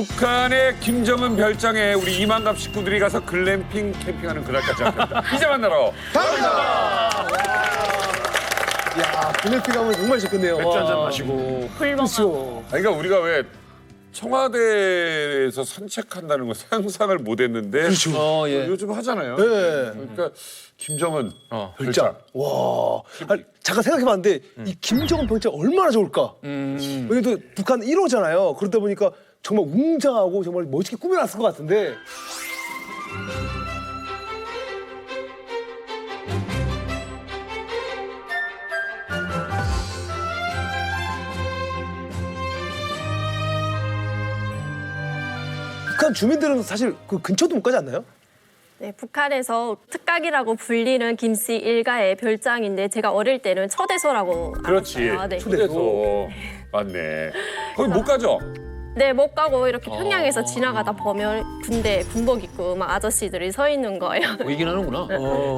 북한의 김정은 별장에 우리 이만갑 식구들이 가서 글램핑 캠핑하는 그날까지 합니다. 이제 만나러 야, 글램핑 하면 정말 좋겠네요. 맥주 한잔 마시고. 그렇죠. 그러니까 우리가 왜 청와대에서 산책한다는 거 상상을 못했는데 예. 요즘 하잖아요. 네. 그러니까 김정은 별장. 와, 아니, 잠깐 생각해봤는데 이 김정은 별장 얼마나 좋을까? 여기도 북한 1호잖아요. 그러다 보니까 정말 웅장하고 정말 멋지게 꾸며놨을 것 같은데. 북한 주민들은 사실 그 근처도 못 가지 않나요? 네, 북한에서 특각이라고 불리는 김씨 일가의 별장인데 제가 어릴 때는 초대소라고 그렇지. 알았어요. 네. 초대소. 맞네. 거기 못 가죠? 네, 못 가고 이렇게 평양에서 지나가다 보면 군대 군복 입고 막 아저씨들이 서 있는 거예요. 보이긴 하는구나.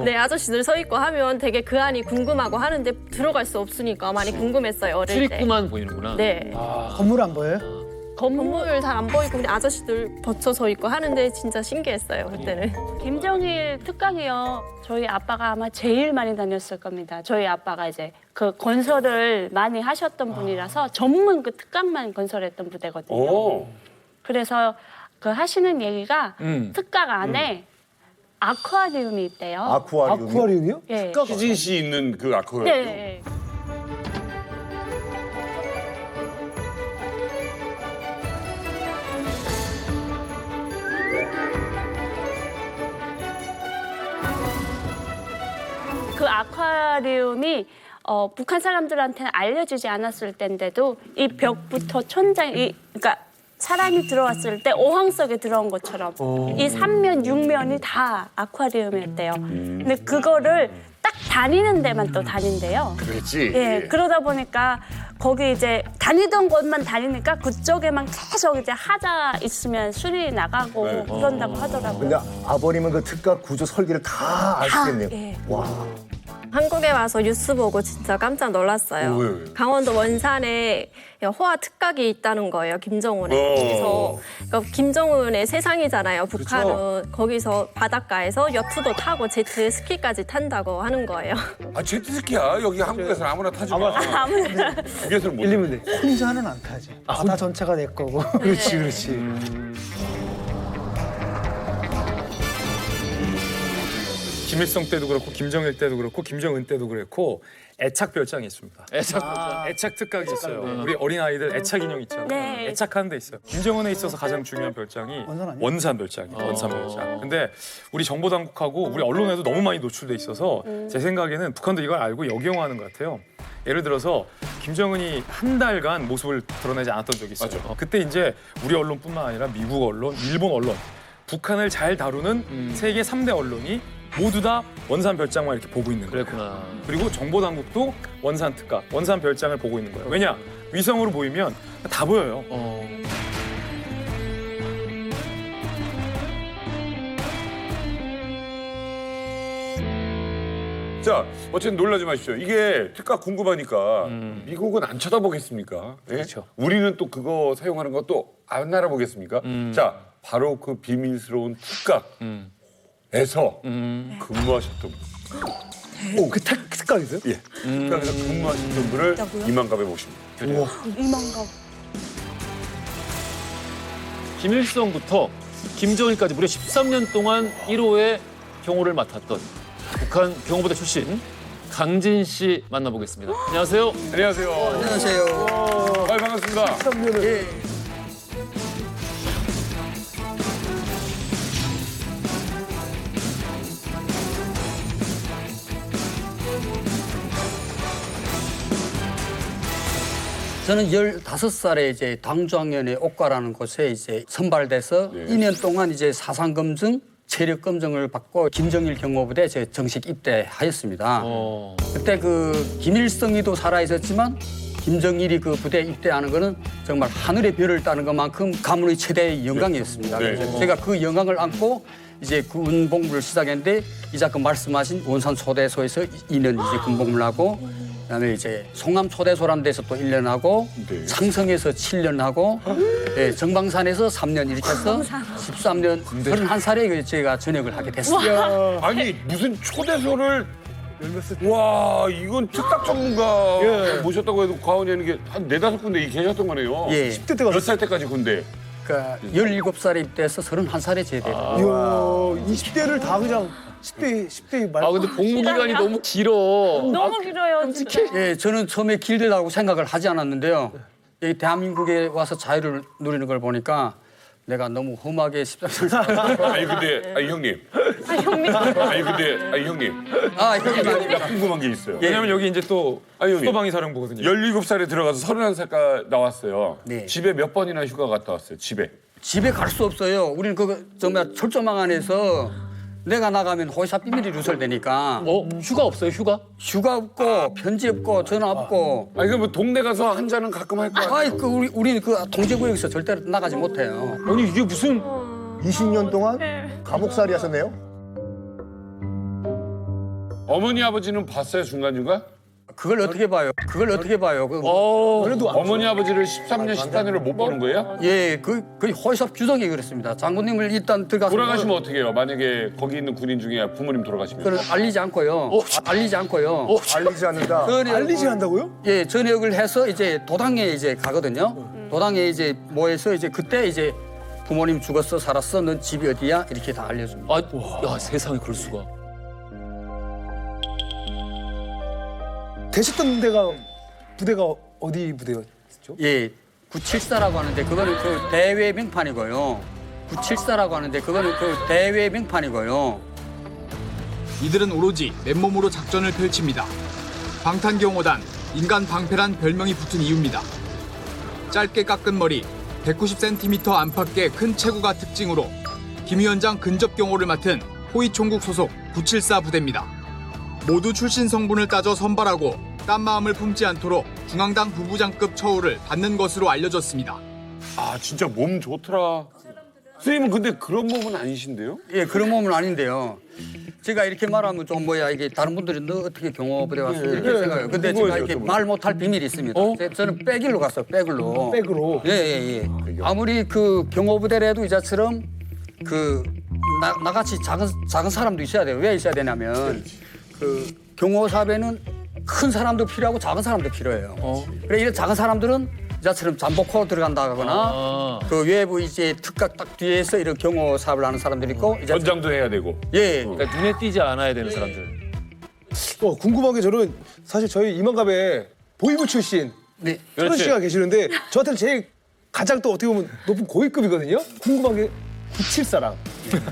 네, 아저씨들 서 있고 하면 되게 그 안이 궁금하고 하는데 들어갈 수 없으니까 많이 궁금했어요, 어릴 때. 출입구만 보이는구나. 네. 건물 안 보여요? 건물 잘 안 보이고 그냥 아저씨들 버쳐서 있고 하는데 진짜 신기했어요, 그때는. 김정일 특강이요. 저희 아빠가 아마 제일 많이 다녔을 겁니다. 저희 아빠가 이제 그 건설을 많이 하셨던 분이라서 전문 그 특강만 건설했던 부대거든요. 오. 그래서 그 하시는 얘기가 특강 안에 아쿠아리움이 있대요. 아쿠아리움이요? 예. 희진 씨 있는 그 아쿠아리움. 네. 네. 그 아쿠아리움이 북한 사람들한테는 알려지지 않았을 때인데도 이 벽부터 천장이 그러니까 사람이 들어왔을 때 어항석에 들어온 것처럼 이 3면, 6면이 다 아쿠아리움이었대요. 근데 그거를 딱 다니는 데만 또 다닌대요. 그랬지. 예, 그러다 보니까 거기 이제 다니던 곳만 다니니까 그쪽에만 계속 이제 하자 있으면 수리 나가고 그런다고 하더라고요. 근데 아버님은 그 특각 구조 설계를 다 아시겠네요. 예. 와. 한국에 와서 뉴스 보고 진짜 깜짝 놀랐어요. 왜? 강원도 원산에 호화 특각이 있다는 거예요, 김정은에. 그래서 그러니까 김정은의 세상이잖아요, 북한은. 거기서 바닷가에서 여투도 타고 제트 스키까지 탄다고 하는 거예요. 아, 제트스키야. 여기 한국에서는 아무나 타지 마. 아무나 여기서는 못 타. 밀리면 돼. 혼자는 안 타지. 바다 전체가 내 거고. 그렇지, 그렇지. 김일성 때도 그렇고 김정일 때도 그렇고 김정은 때도 그렇고 애착 별장이 있습니다. 애착 특각이 있어요. 우리 어린 아이들 애착 인형 있잖아요. 네. 애착하는 데 있어요. 김정은에 있어서 가장 중요한 별장이 원산 아니야? 원산 별장이에요. 원산 별장. 근데 우리 정보 당국하고 우리 언론에도 너무 많이 노출돼 있어서 제 생각에는 북한도 이걸 알고 역용하는 것 같아요. 예를 들어서 김정은이 한 달간 모습을 드러내지 않았던 적이 있어요. 그때 이제 우리 언론뿐만 아니라 미국 언론, 일본 언론, 북한을 잘 다루는 세계 3대 언론이 모두 다 원산 별장만 이렇게 보고 있는 거예요. 그랬구나. 그리고 정보 당국도 원산 특각, 원산 별장을 보고 있는 거예요. 왜냐? 위성으로 보이면 다 보여요. 자, 어쨌든 놀라지 마십시오. 이게 특각 궁금하니까 미국은 안 쳐다보겠습니까? 예? 그렇죠. 우리는 또 그거 사용하는 것도 안 알아보겠습니까? 자, 바로 그 비밀스러운 특각에서 근무하셨던 분. 오, 그 특각이세요? 예. 특각에서 근무하셨던 분을 이만갑에 모십니다. 이만가. 김일성부터 김정일까지 무려 13년 동안 1호의 경호를 맡았던 북한 경호부대 출신 강진 씨 만나보겠습니다. 안녕하세요. 안녕하세요. 안녕하세요. 아유, 반갑습니다. 저는 15살에 이제 당주학년의 옥과라는 곳에 이제 선발돼서 2년 동안 이제 사상 검증, 체력 검증을 받고 김정일 경호부대 제 정식 입대하였습니다. 그때 그 김일성이도 살아 있었지만 김정일이 그 부대에 입대하는 거는 정말 하늘의 별을 따는 것만큼 가문의 최대의 영광이었습니다. 네. 그래서 제가 그 영광을 안고 이제 군 복무를 시작했는데 이제 그 말씀하신 원산 소대소에서 2년 이제 군 복무를 하고 그다음에 이제 송암 초대소라는 데서 또 1년 하고 네. 상성에서 7년 하고 예, 정방산에서 3년 이렇게 해서 13년 31살에 제가 전역을 하게 됐어요. 아니 무슨 초대소를 와 이건 특각 전문가 모셨다고 해도 과언이 아닌 게 한 4-5군데 계셨던 거네요. 예. 10대 때가 몇 살 때까지 군대? 그러니까 17살에 입대해서 31살에 제대를. 이야 20대를 다 그냥 10대 말. 아 근데 복무 기간이 너무 길어. 너무 길어요, 진짜. 예, 저는 처음에 길들다고 생각을 하지 않았는데요. 여기 대한민국에 와서 자유를 누리는 걸 보니까 내가 너무 험하게 13살. 아니 근데 형님. 아니 형님. 아, 형님 아닙니다. 나 궁금한 게 있어요. 왜냐면 여기 이제 또 형님. 수도방위 사령부거든요. 17살에 들어가서 31살까지 나왔어요. 네. 집에 몇 번이나 휴가 갔다 왔어요? 집에. 집에 갈 수 없어요. 우리는 그 정말 철조망 안에서 내가 나가면 회사 비밀이 누설되니까 휴가 없어요 휴가? 휴가 없고 편지 없고 전화 없고. 아니 그럼 뭐 동네 가서 한 잔은 가끔 할 거 아니에요? 아이 그 우리는 그 통제구역에서 절대로 나가지 못해요. 아니 이게 무슨 20년 동안 감옥살이 하셨네요? 어머니 아버지는 봤어요 중간중간? 그걸 어떻게 봐요? 그걸 어떻게 봐요? 그래도 어머니 아버지를 13년 14년을 못 보는 거예요? 예, 거의 회사 규정이 그렇습니다. 장군님을 일단 들어가서 돌아가시면 어떻게 해요? 만약에 거기 있는 군인 중에 부모님 돌아가시면. 그걸 알리지 않고요. 알리지 않고요. 알리지 않는다. 알리지 한다고요? 예, 전역을 해서 이제 도당에 이제 가거든요. 도당에 이제 모여서 이제 그때 이제 부모님 죽었어 살았어 넌 집이 어디야 이렇게 다 알려줍니다. 야 세상에 그럴 수가. 계셨던 부대가 어디 부대였죠? 예, 974라고 하는데 그거는 그 대외 명판이고요. 974라고 하는데 그거는 그 대외 명판이고요. 이들은 오로지 맨몸으로 작전을 펼칩니다. 방탄경호단, 인간 방패란 별명이 붙은 이유입니다. 짧게 깎은 머리, 190cm 안팎의 큰 체구가 특징으로 김 위원장 근접 경호를 맡은 호위총국 소속 974 부대입니다. 모두 출신 성분을 따져 선발하고 딴 마음을 품지 않도록 중앙당 부부장급 처우를 받는 것으로 알려졌습니다. 아 진짜 몸 좋더라. 선생님은 근데 그런 몸은 아니신데요? 예, 그런 몸은 아닌데요. 제가 이렇게 말하면 좀 뭐야 이게 다른 분들이 너 어떻게 경호부대 왔어 이렇게 생각해요. 근데 제가 이렇게 말 못할 비밀이 있습니다. 저는 백일로 갔어요. 백으로. 백으로. 예. 아무리 그 경호부대라도 이자처럼 그 나같이 작은 사람도 있어야 돼요. 왜 있어야 되냐면 그 경호사배는 큰 사람도 필요하고 작은 사람도 필요해요. 그래 이런 작은 사람들은 이자처럼 잠복하고 들어간다거나 그 외부 이제 특각 딱 뒤에서 이런 경호 사업을 하는 사람들이 있고 전장도 해야 되고. 예. 그러니까 눈에 띄지 않아야 되는 사람들. 궁금한 게 저는 사실 저희 이만갑에 보이부 출신 네. 천원 씨가 계시는데 저한테는 제일 가장 또 어떻게 보면 높은 고위급이거든요. 궁금한 게 974랑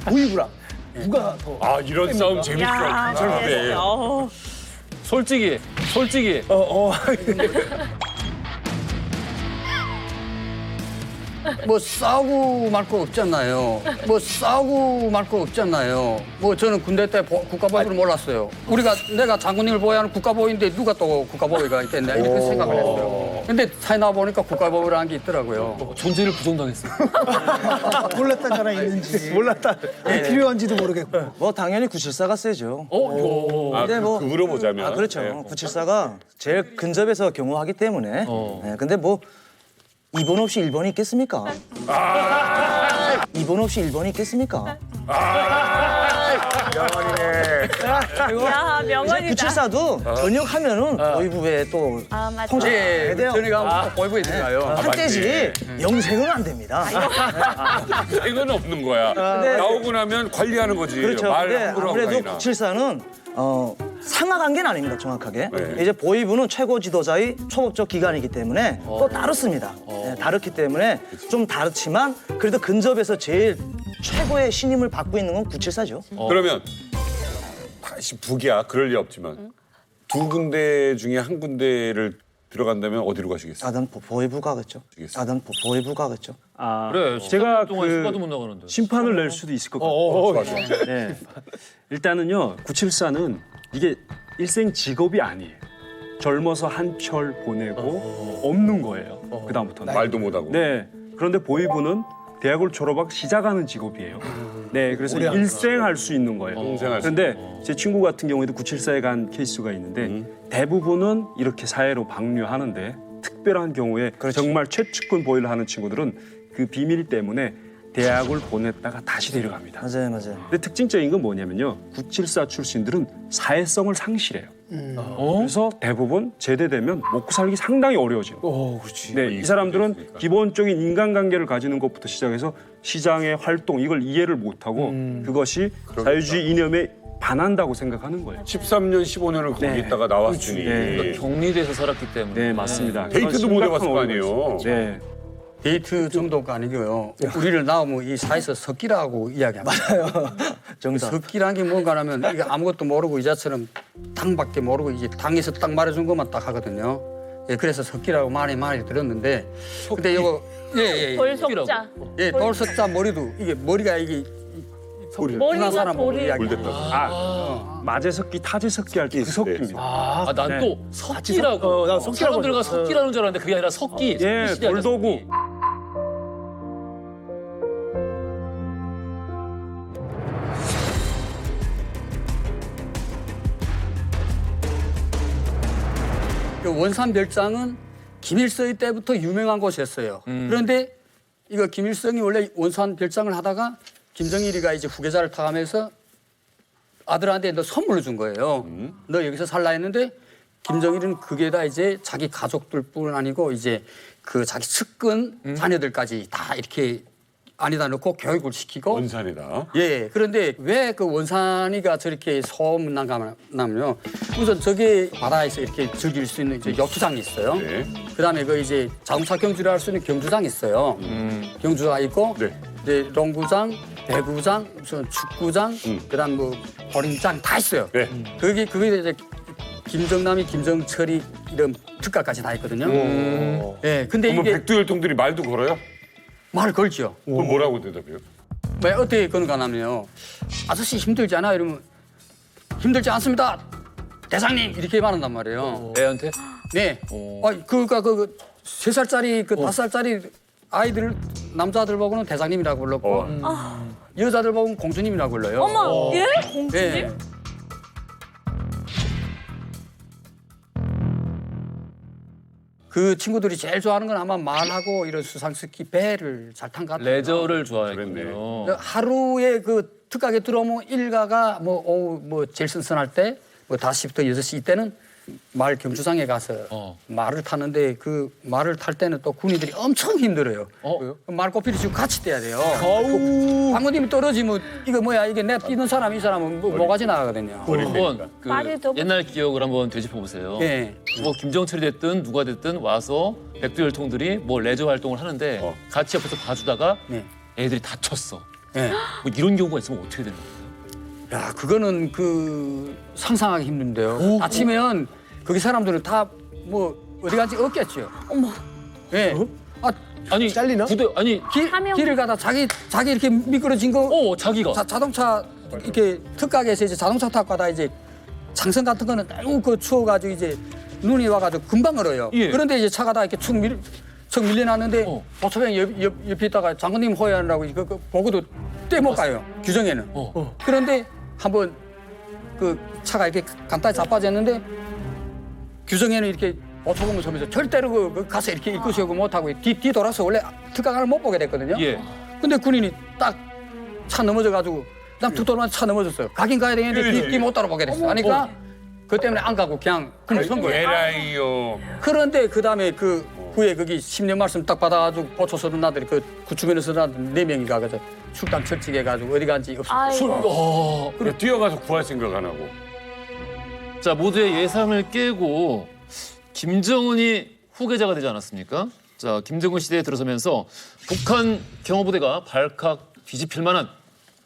보이부랑 누가 더 아 이런 싸움 재밌어. 경찰부대. 솔직히 뭐 싸우고 말 거 없잖아요. 뭐 저는 군대 때 국가보위를 몰랐어요. 내가 장군님을 보호하는 국가보위인데 누가 또 국가보위가 있겠냐 이렇게 생각을 했어요. 근데 사회 나와 보니까 국가보위라는 게 있더라고요. 존재를 부정당했어. 몰랐던 사람이 있는지. 몰랐다. 왜 필요한지도 모르겠고. 뭐 당연히 974가 세죠. 아, 근데 뭐 물어보자면. 그렇죠. 네. 974가 제일 근접해서 경호하기 때문에. 네, 근데 뭐 2번 없이 1번이 있겠습니까? 2번 없이 1번이 있겠습니까? 야, 명언이다. 974도 전역하면은 보이부에 또 아, 맞아. 통제해야 돼요. 전혀가 보이부에 들어가요. 한때지 영생은 안 됩니다. 이건 없는 거야. 나오고 나면 관리하는 거지. 그렇죠. 말 근데 함부로 하고 아무래도 다니나. 974는 상하 관계는 아닙니다. 정확하게. 네. 이제 보위부는 최고 지도자의 초법적 기관이기 때문에 또 다릅니다. 네, 다르기 때문에 좀 다르지만 그래도 근접에서 제일 최고의 신임을 받고 있는 건 974죠. 그러면 다시 북이야. 그럴 리 없지만 두 군데 중에 한 군데를 들어간다면 어디로 가시겠어요? 난 보위부 가겠죠. 난 보위부 가겠죠. 그래. 제가 동안 그 휴가도 못 나가는데. 심판을 낼 수도 있을 것 같아요. 네. 일단은요, 974는 이게 일생 직업이 아니에요. 젊어서 한 철 보내고 없는 거예요. 그다음부터는. 말도 못하고. 네. 그런데 보위부는 대학을 졸업하고 시작하는 직업이에요. 네, 그래서 오래 일생 할 수 있는 거예요. 평생 할수 그런데 제 친구 같은 경우에도 974에 간 케이스가 있는데 대부분은 이렇게 사회로 방류하는데 특별한 경우에 정말 최측근 보이를 하는 친구들은 그 비밀 때문에 대학을 보냈다가 다시 데려갑니다. 맞아요, 맞아요. 근데 특징적인 건 뭐냐면요. 974 출신들은 사회성을 상실해요. 그래서 대부분 제대되면 먹고 살기 상당히 어려워져요. 그렇지. 네, 이 사람들은 기본적인 인간관계를 가지는 것부터 시작해서 시장의 활동 이걸 이해를 못하고 그것이 자유주의 이념에 반한다고 생각하는 거예요. 13년, 15년을 거기 네. 있다가 나왔으니. 네. 격리돼서 살았기 때문에. 네, 맞습니다. 데이트도 못 해봤을 거 심각한 아니에요. 어려움이 있어요. 네. 데이트 정도가 아니고요. 우리를 나오면 이 사회에서 석기라고 이야기합니다. 맞아요. 석기라는 게 뭔가 하면 이게 아무것도 모르고 이자처럼 당밖에 모르고 이제 당에서 딱 말해준 것만 딱 하거든요. 예, 그래서 석기라고 많이 들었는데 근데 이거 예. 돌석자. 예, 돌석자 머리도 이게 머리가 이게 머리가 사람 보고 돌이. 아, 마제석기, 타제석기 할 때 그 석기입니다. 아, 난 또 네. 석기라고. 난 석기라고 사람들과 했어. 석기라는 줄 알았는데 그게 아니라 석기. 예, 석기 시대하자, 돌도구. 석기. 그 원산 별장은 김일성이 때부터 유명한 곳이었어요. 그런데 이거 김일성이 원래 원산 별장을 하다가 김정일이가 이제 후계자를 타가면서 아들한테 너 선물을 준 거예요. 너 여기서 살라 했는데 김정일은 그게 다 이제 자기 가족들뿐 아니고 이제 그 자기 측근 자녀들까지 다 이렇게 안에다 넣고 교육을 시키고 원산이다. 예. 그런데 왜 그 원산이가 저렇게 소문난가면요. 우선 저기 바다에서 이렇게 즐길 수 있는 이제 역주장이 있어요. 네. 그다음에 그 이제 자동차 경주를 할 수 있는 경주장이 있어요. 경주가 있고 네. 이제 농구장, 배구장, 무슨 축구장, 그다음 뭐 보림장 다 있어요. 네. 그게 이제 김정남이, 김정철이 이런 특가까지 다 있거든요. 예. 근데 그러면 이게 백두혈통들이 말도 걸어요? 말을 걸죠. 그럼 뭐라고 대답해요? 왜 어떻게 그런가 하면요. 아저씨 힘들지 않아? 이러면 힘들지 않습니다. 대장님 이렇게 말한단 말이에요. 애한테? 네. 그러니까 그 3살짜리 그 5살짜리 아이들 남자들 보고는 대장님이라고 불렀고 여자들 보고는 공주님이라고 불러요. 어머, 예? 공주님? 네. 그 친구들이 제일 좋아하는 건 아마 말하고 이런 수상스키 배를 잘 탄 것 같아요. 레저를 좋아했군요. 하루에 그 특가게 들어오면 일가가 뭐 오후 뭐 제일 선선할 때 뭐 5시부터 6시 이때는 말 경주장에 가서 말을 타는데 그 말을 탈 때는 또 군인들이 엄청 힘들어요. 말꼬피를 지금 같이 떼야 돼요. 방구님이 떨어지면 이거 뭐야 이게 내 뛰는 사람 이 사람은 뭐가지 나가거든요. 한번 그 말이 더- 옛날 기억을 한번 되짚어 보세요. 예. 뭐 김정철이 됐든 누가 됐든 와서 백두혈통들이 뭐 레저 활동을 하는데 같이 옆에서 봐주다가 네. 애들이 다쳤어. 예. 뭐 이런 경우가 있으면 어떻게 되는 거예요? 야, 그거는 그 상상하기 힘든데요. 아치면 거기 사람들은 다 뭐 어디 간지 없겠죠. 어머. 예. 아니 잘리나? 부대 아니 길을 가다 자기 이렇게 미끄러진 거 자기가 자동차 이렇게 특가게에서 이제 자동차 타고 가다 이제 장선 같은 거는 너무 그 추워가지고 이제 눈이 와가지고 금방 얼어요. 예. 그런데 이제 차 가다 이렇게 축 밀려났는데 보초병 옆에 있다가 장군님 호연하라고 그 보고도 떼못 가요. 규정에는. 그런데 한번 그 차가 이렇게 간단히 자빠졌는데 규정에는 이렇게 보초병을 서면서 절대로 그 가서 이렇게 입고 세우고 못하고 뒤 돌아서 원래 특가를 못 보게 됐거든요. 예. 근데 군인이 딱 차 넘어져가지고 그냥 툭 돌아서 차 넘어졌어요. 가긴 가야 되는데 뒤 못 따라보게 됐어요. 그러니까 그 때문에 안 가고 그냥 선 거예요. 에라이요. 그런데 그다음에 그 후에 거기 10년 말씀 딱 받아가지고 보초 서른 나들이 그 주변에 서른 나들 4명이 가서 출당 철칙해가지고 어디 간지 없어요. 그래 뛰어가서 구할 생각 안 하고. 자 모두의 예상을 깨고 김정은이 후계자가 되지 않았습니까? 자 김정은 시대에 들어서면서 북한 경호부대가 발칵 뒤집힐 만한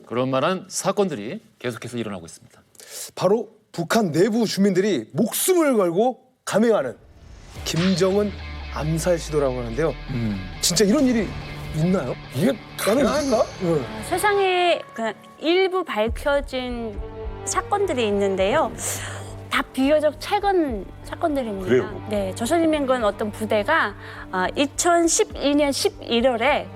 그런 만한 사건들이 계속해서 일어나고 있습니다. 바로 북한 내부 주민들이 목숨을 걸고 감행하는 김정은 암살 시도라고 하는데요. 진짜 이런 일이 있나요? 이게 가능한가? 세상에 그냥 일부 밝혀진 사건들이 있는데요. 다 비교적 최근 사건들입니다. 그래요? 네, 조선인민군 어떤 부대가 2012년 11월에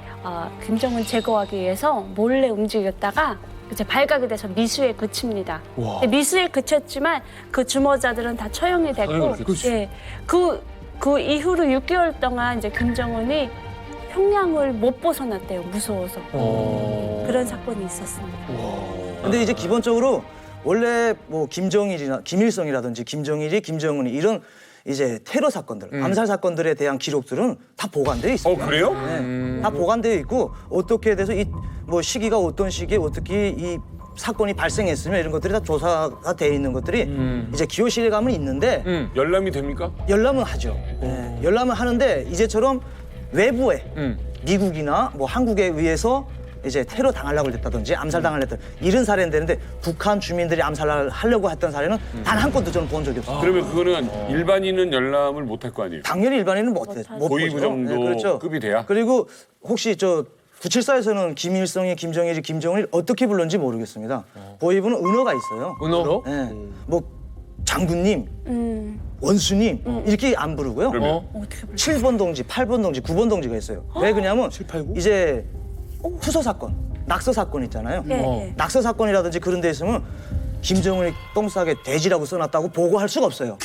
김정은 제거하기 위해서 몰래 움직였다가 이제 발각이 돼서 미수에 그칩니다. 근데 미수에 그쳤지만 그 주모자들은 다 처형이 됐고, 예, 그 이후로 6개월 동안 이제 김정은이 평양을 못 벗어났대요. 무서워서. 그런 사건이 있었습니다. 근데 이제 기본적으로 원래 뭐 김정일이나 김일성이라든지 김정일이 김정은이 이런 이제 테러 사건들, 암살 사건들에 대한 기록들은 다 보관되어 있습니다. 그래요? 네, 다 보관되어 있고 어떻게 돼서 이 뭐 시기가 어떤 시기에 어떻게 이 사건이 발생했으면 이런 것들이 다 조사가 돼 있는 것들이 이제 기호실에 가면 있는데 열람이 됩니까? 열람은 하죠. 네, 열람은 하는데 이제처럼 외부에 미국이나 뭐 한국에 의해서 이제 테러 당하려고 했다든지 암살 당하려고 했던 이런 사례는 되는데 북한 주민들이 암살을 하려고 했던 사례는 단 한 건도 저는 본 적이 없어요. 그러면 그거는 일반인은 열람을 못 할 거 아니에요? 당연히 일반인은 못 보이부 보죠. 정도 네, 그렇죠. 급이 돼야? 그리고 혹시 저 974에서는 김일성이 김정일이 김정일 어떻게 불렀는지 모르겠습니다. 보이부는 은어가 있어요. 은어? 네. 뭐 장군님, 원수님 이렇게 안 부르고요. 어떻게 불러? 7번 동지, 8번 동지, 9번 동지가 있어요. 왜 그러냐면 이제 투서 사건, 낙서 사건 있잖아요. 네. 낙서 사건이라든지 그런 데 있으면 김정은이 똥 싸게 돼지라고 써놨다고 보고할 수가 없어요.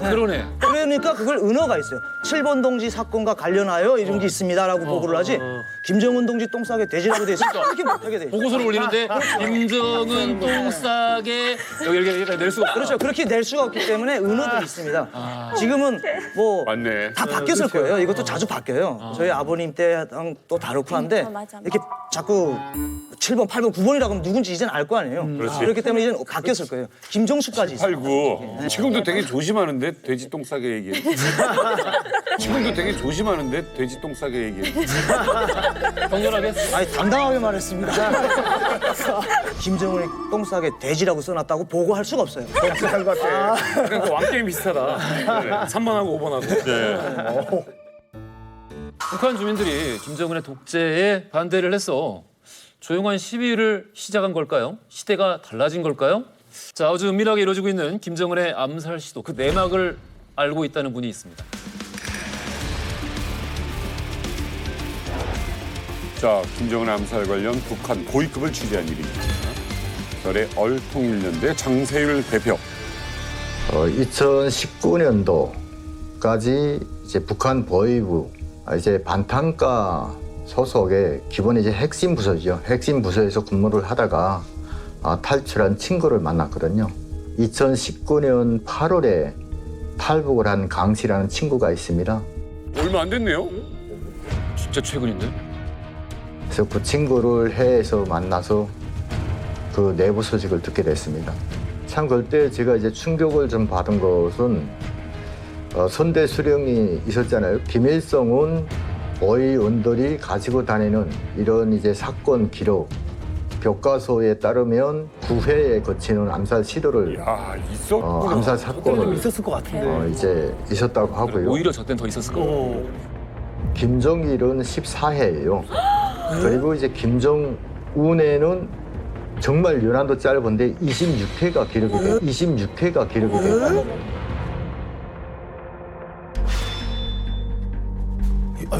그러네. 그러니까 그걸 은어가 있어요. 7번 동지 사건과 관련하여 이런 게 있습니다라고 보고를 하지 김정은 동지 똥 싸게 돼지라고 돼 있으니까 그렇게 못하게 돼 있어요. 보고서를 올리는데 김정은 똥 싸게 여기 낼 수가 없다. 그렇죠. 그렇게 낼 수가 없기 때문에 은어들이 있습니다. 지금은 뭐 맞네. 다 바뀌었을 거예요. 이것도 자주 바뀌어요. 저희 아버님 때랑 또 다르고 한데 맞아. 이렇게 자꾸 7번, 8번, 9번이라고 하면 누군지 이제는 알 거 아니에요. 그렇기 때문에 이제는 바뀌었을 거예요. 김정수까지 있어요. 89. 지금도 되게 조심하는데 돼지 똥 싸게 얘기해. 지금도 되게 조심하는데 돼지 똥 싸게 얘기해. 격렬하게. 아니 당당하게 말했습니다. 김정은이 똥 싸게 돼지라고 써놨다고 보고할 수가 없어요. 비슷한 것 같아. 그러니까 왕게임 비슷하다. 3번하고 5번하고. 북한 주민들이 김정은의 독재에 반대를 해서 조용한 시위를 시작한 걸까요? 시대가 달라진 걸까요? 자, 아주 은밀하게 이루어지고 있는 김정은의 암살 시도, 그 내막을 알고 있다는 분이 있습니다. 자, 김정은 암살 관련 북한 고위급을 취재한 일입니다. 설의 얼통일연대 장세율 대표. 2019년도까지 이제 북한 보위부 이제 반탄가 소속의 기본 이제 핵심 부서죠. 핵심 부서에서 근무를 하다가 탈출한 친구를 만났거든요. 2019년 8월에 탈북을 한 강씨라는 친구가 있습니다. 얼마 안 됐네요. 진짜 최근인데? 그래서 그 친구를 해외에서 만나서 그 내부 소식을 듣게 됐습니다. 참 그때 제가 이제 충격을 좀 받은 것은 선대 수령이 있었잖아요. 김일성은 보위원들이 가지고 다니는 이런 이제 사건 기록, 교과서에 따르면 9회에 거치는 암살 시도를 암살 사건을 있었을 것 같은데. 이제 있었다고 하고요. 오히려 저 때는 더 있었을 거예요. 김정일은 14회예요. 그리고 이제 김정운에는 정말 연한도 짧은데 26회가 기록이 돼요. 26회가 기록이 돼요.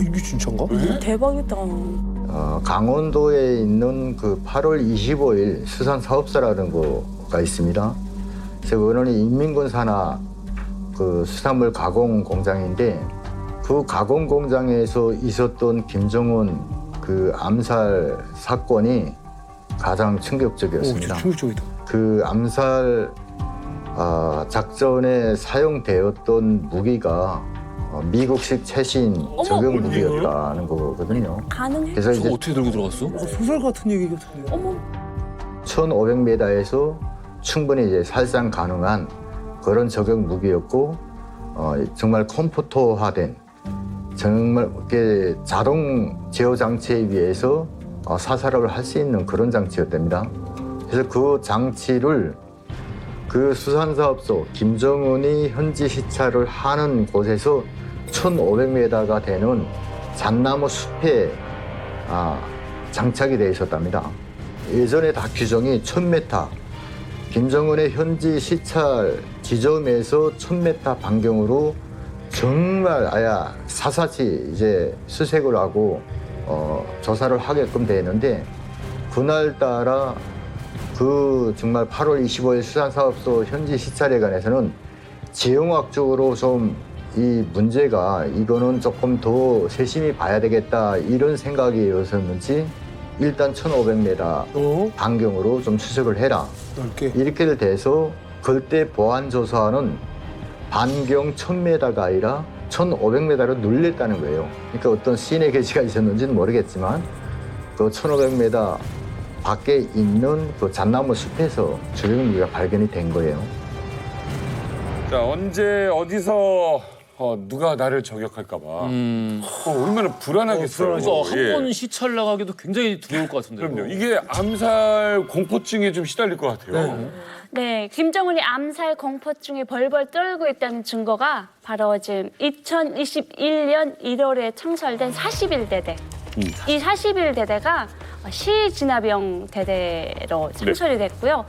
이게 진짜인가? 대박이다. 강원도에 있는 그 8월 25일 수산사업소라는 거가 있습니다. 그래서 그거는 인민군 산하 그 수산물 가공 공장인데 그 가공 공장에서 있었던 김정은 그 암살 사건이 가장 충격적이었습니다. 충격적이다. 그 암살 작전에 사용되었던 무기가 미국식 최신 저격 무기였다는 거거든요. 가능해? 그래서 이제 어떻게 들고 들어갔어? 소설 같은 얘기 같은데. 어머. 1,500m에서 충분히 이제 살상 가능한 그런 저격 무기였고 정말 컴퓨터화된 정말 이렇게 자동 제어 장치에 의해서 사살을 할 수 있는 그런 장치였답니다. 그래서 그 장치를 그 수산사업소 김정은이 현지 시찰을 하는 곳에서 1,500m가 되는 잣나무 숲에 장착이 되어 있었답니다. 예전에 다 규정이 1,000m, 김정은의 현지 시찰 지점에서 1,000m 반경으로 정말 사사치 이제 수색을 하고 조사를 하게끔 되는데 그날따라 그 정말 8월 25일 수산사업소 현지 시찰에 관해서는 지형학적으로 좀 이 문제가 이거는 조금 더 세심히 봐야 되겠다 이런 생각이었었는지 일단 1,500m 반경으로 좀 추적을 해라. 넓게. 이렇게 돼서 그때 보안 조사는 반경 1,000m가 아니라 1,500m로 늘렸다는 거예요. 그러니까 어떤 신의 계시가 있었는지는 모르겠지만 그 1,500m 밖에 있는 그 잣나무 숲에서 조경무기가 발견이 된 거예요. 자, 언제 어디서 누가 나를 저격할까 봐. 얼마나 불안하겠어요. 그래서 한 예. 번 시찰 나가기도 굉장히 두려울 것 같은데요. 그럼요. 이게 암살 공포증에 좀 시달릴 것 같아요. 네, 김정은이 암살 공포증에 벌벌 떨고 있다는 증거가 바로 지금 2021년 1월에 창설된 41대대. 이 41대대가 시진화병 대대로 창설이 됐고요.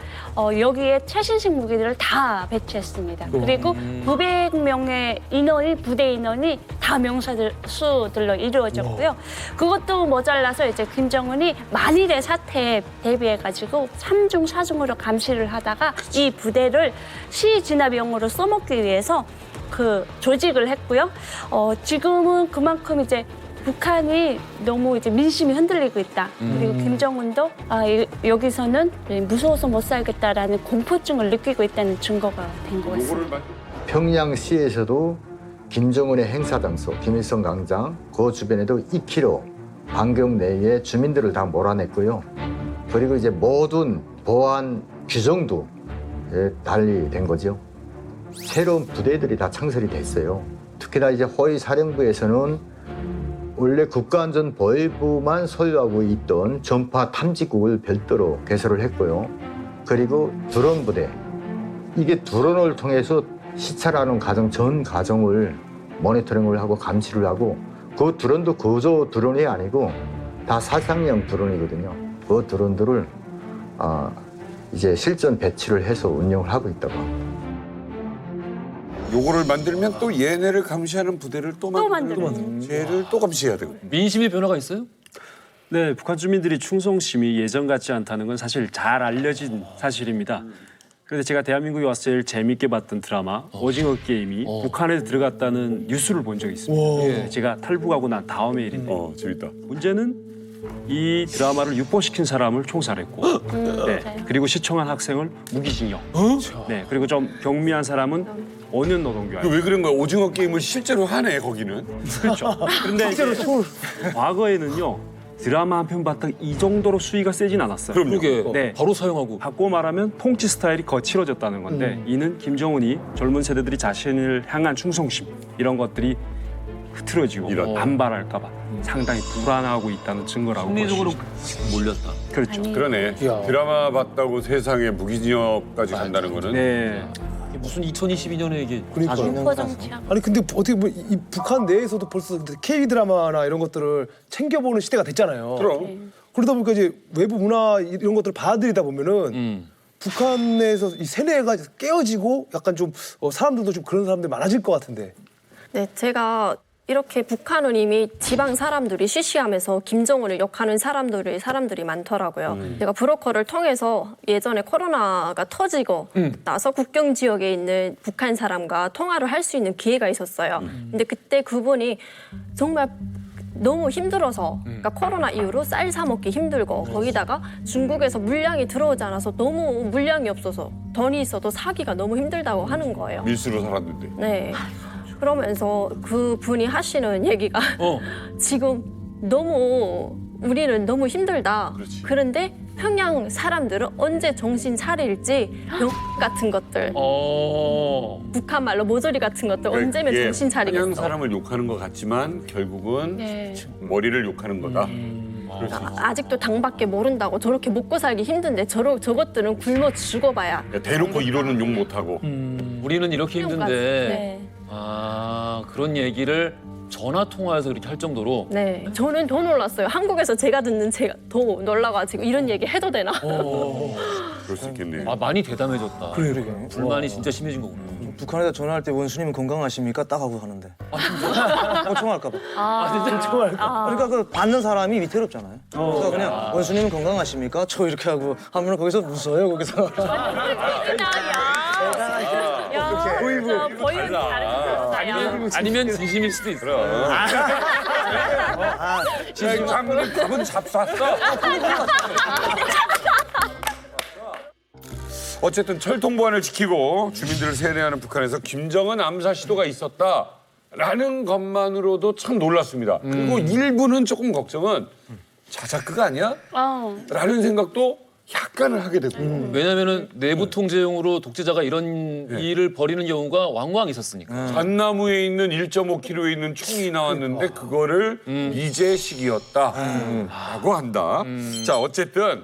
여기에 최신식 무기들을 다 배치했습니다. 그리고 900명의 인원이 부대 인원이 다 명사수들로 이루어졌고요. 그것도 모자라서 이제 김정은이 만일의 사태에 대비해가지고 3중 4중으로 감시를 하다가 이 부대를 시진화병으로 써먹기 위해서 그 조직을 했고요. 지금은 그만큼 이제 북한이 너무 이제 민심이 흔들리고 있다. 그리고 김정은도 여기서는 무서워서 못 살겠다라는 공포증을 느끼고 있다는 증거가 된 것 같습니다. 평양시에서도 김정은의 행사 장소, 김일성 광장, 그 주변에도 2km 반경 내에 주민들을 다 몰아냈고요. 그리고 이제 모든 보안 규정도 달리 된 거죠. 새로운 부대들이 다 창설이 됐어요. 특히나 이제 호위 사령부에서는 원래 국가안전보위부만 소유하고 있던 전파 탐지국을 별도로 개설을 했고요. 그리고 드론 부대. 이게 드론을 통해서 시찰하는 과정, 전 과정을 모니터링을 하고 감시를 하고 그 드론도 거저 드론이 아니고 다 사상용 드론이거든요. 그 드론들을 이제 실전 배치를 해서 운영을 하고 있다고 합니다. 요거를 만들면 또 얘네를 감시하는 부대를 또 만들고 쟤를 또 감시해야 되고. 민심의 변화가 있어요? 네, 북한 주민들이 충성심이 예전 같지 않다는 건 사실 잘 알려진 사실입니다. 그런데 제가 대한민국에 와서 제일 재밌게 봤던 드라마 오징어 게임이 북한에 들어갔다는 뉴스를 본 적이 있습니다. 예, 제가 탈북하고 난 다음에 일인데 재밌다. 문제는 이 드라마를 유포시킨 사람을 총살했고 네, 그리고 시청한 학생을 무기징역 네, 그리고 좀 경미한 사람은 5년 노동교육. 왜 그런 거야? 오징어 게임을 실제로 하네, 거기는. 그렇죠. 그런데 이제 과거에는요. 드라마 한 편 봤다가 이 정도로 수위가 세진 않았어요. 그러게 네. 바로 사용하고. 바꿔 말하면 통치 스타일이 거칠어졌다는 건데 이는 김정은이 젊은 세대들이 자신을 향한 충성심 이런 것들이 흐트러지고 반발할까 봐 상당히 불안하고 있다는 증거라고 심리적으로 몰렸다. 그렇죠. 그러네. 드라마 봤다고 세상에 무기징역까지 간다는 거는. 네. 이게 무슨 2022년에 이게 아니 근데 어떻게 보면 이 북한 내에서도 벌써 K 드라마나 이런 것들을 챙겨보는 시대가 됐잖아요. 그럼. 그러다 보니까 이제 외부 문화 이런 것들을 받아들이다 보면은 북한에서 이 세뇌가 깨어지고 약간 좀 사람들도 좀 그런 사람들이 많아질 것 같은데. 네, 제가 이렇게 북한은 이미 지방 사람들이 시시하면서 김정은을 욕하는 사람들이 많더라고요. 제가 브로커를 통해서 예전에 코로나가 터지고 나서 국경 지역에 있는 북한 사람과 통화를 할 수 있는 기회가 있었어요. 근데 그때 그분이 정말 너무 힘들어서 그러니까 코로나 이후로 쌀 사 먹기 힘들고 거기다가 중국에서 물량이 들어오지 않아서 너무 물량이 없어서 돈이 있어도 사기가 너무 힘들다고 하는 거예요. 밀수로 살았는데. 네. 그러면서 그 분이 하시는 얘기가 지금 우리는 너무 힘들다. 그런데 평양 사람들은 언제 정신 차릴지 병 같은 것들, 북한 말로 모조리 같은 것들 언제면 정신 차리겠어. 평양 사람을 욕하는 것 같지만 결국은 머리를 욕하는 거다. 아직도 당밖에 모른다고 저렇게 먹고 살기 힘든데 저것들은 굶어 죽어봐야. 대놓고 이론은 욕 못하고. 우리는 이렇게 힘든데 네. 그런 얘기를 전화 통화해서 이렇게 할 정도로 네, 저는 더 놀랐어요. 한국에서 제가 듣는 제가 더 놀라가지고 이런 얘기 해도 되나? 그럴 수 있겠네요. 아, 많이 대담해졌다. 불만이 진짜 심해진 거구나. 북한에다 전화할 때 원수님 건강하십니까? 딱 하고 하는데. 통화할까 봐. 진짜 그러니까 그 받는 사람이 위태롭잖아요. 그래서 그냥 원수님 건강하십니까? 저 이렇게 하고 하면 거기서 웃어요, 거기서. 아니면 진심일 수도 있어. 지금 한분은 답은 잡쌌어. 어쨌든 철통 보안을 지키고 주민들을 세뇌하는 북한에서 김정은 암살 시도가 있었다라는 것만으로도 참 놀랐습니다. 그리고 일부는 조금 걱정은 자작극 아니야? 라는 생각도 약간은 하게 되고. 왜냐면은 내부 통제용으로 독재자가 이런 일을 벌이는 경우가 왕왕 있었으니까. 잣나무에 있는 1.5kg에 있는 총이 나왔는데 그거를 미제 시기였다라고 한다. 자, 어쨌든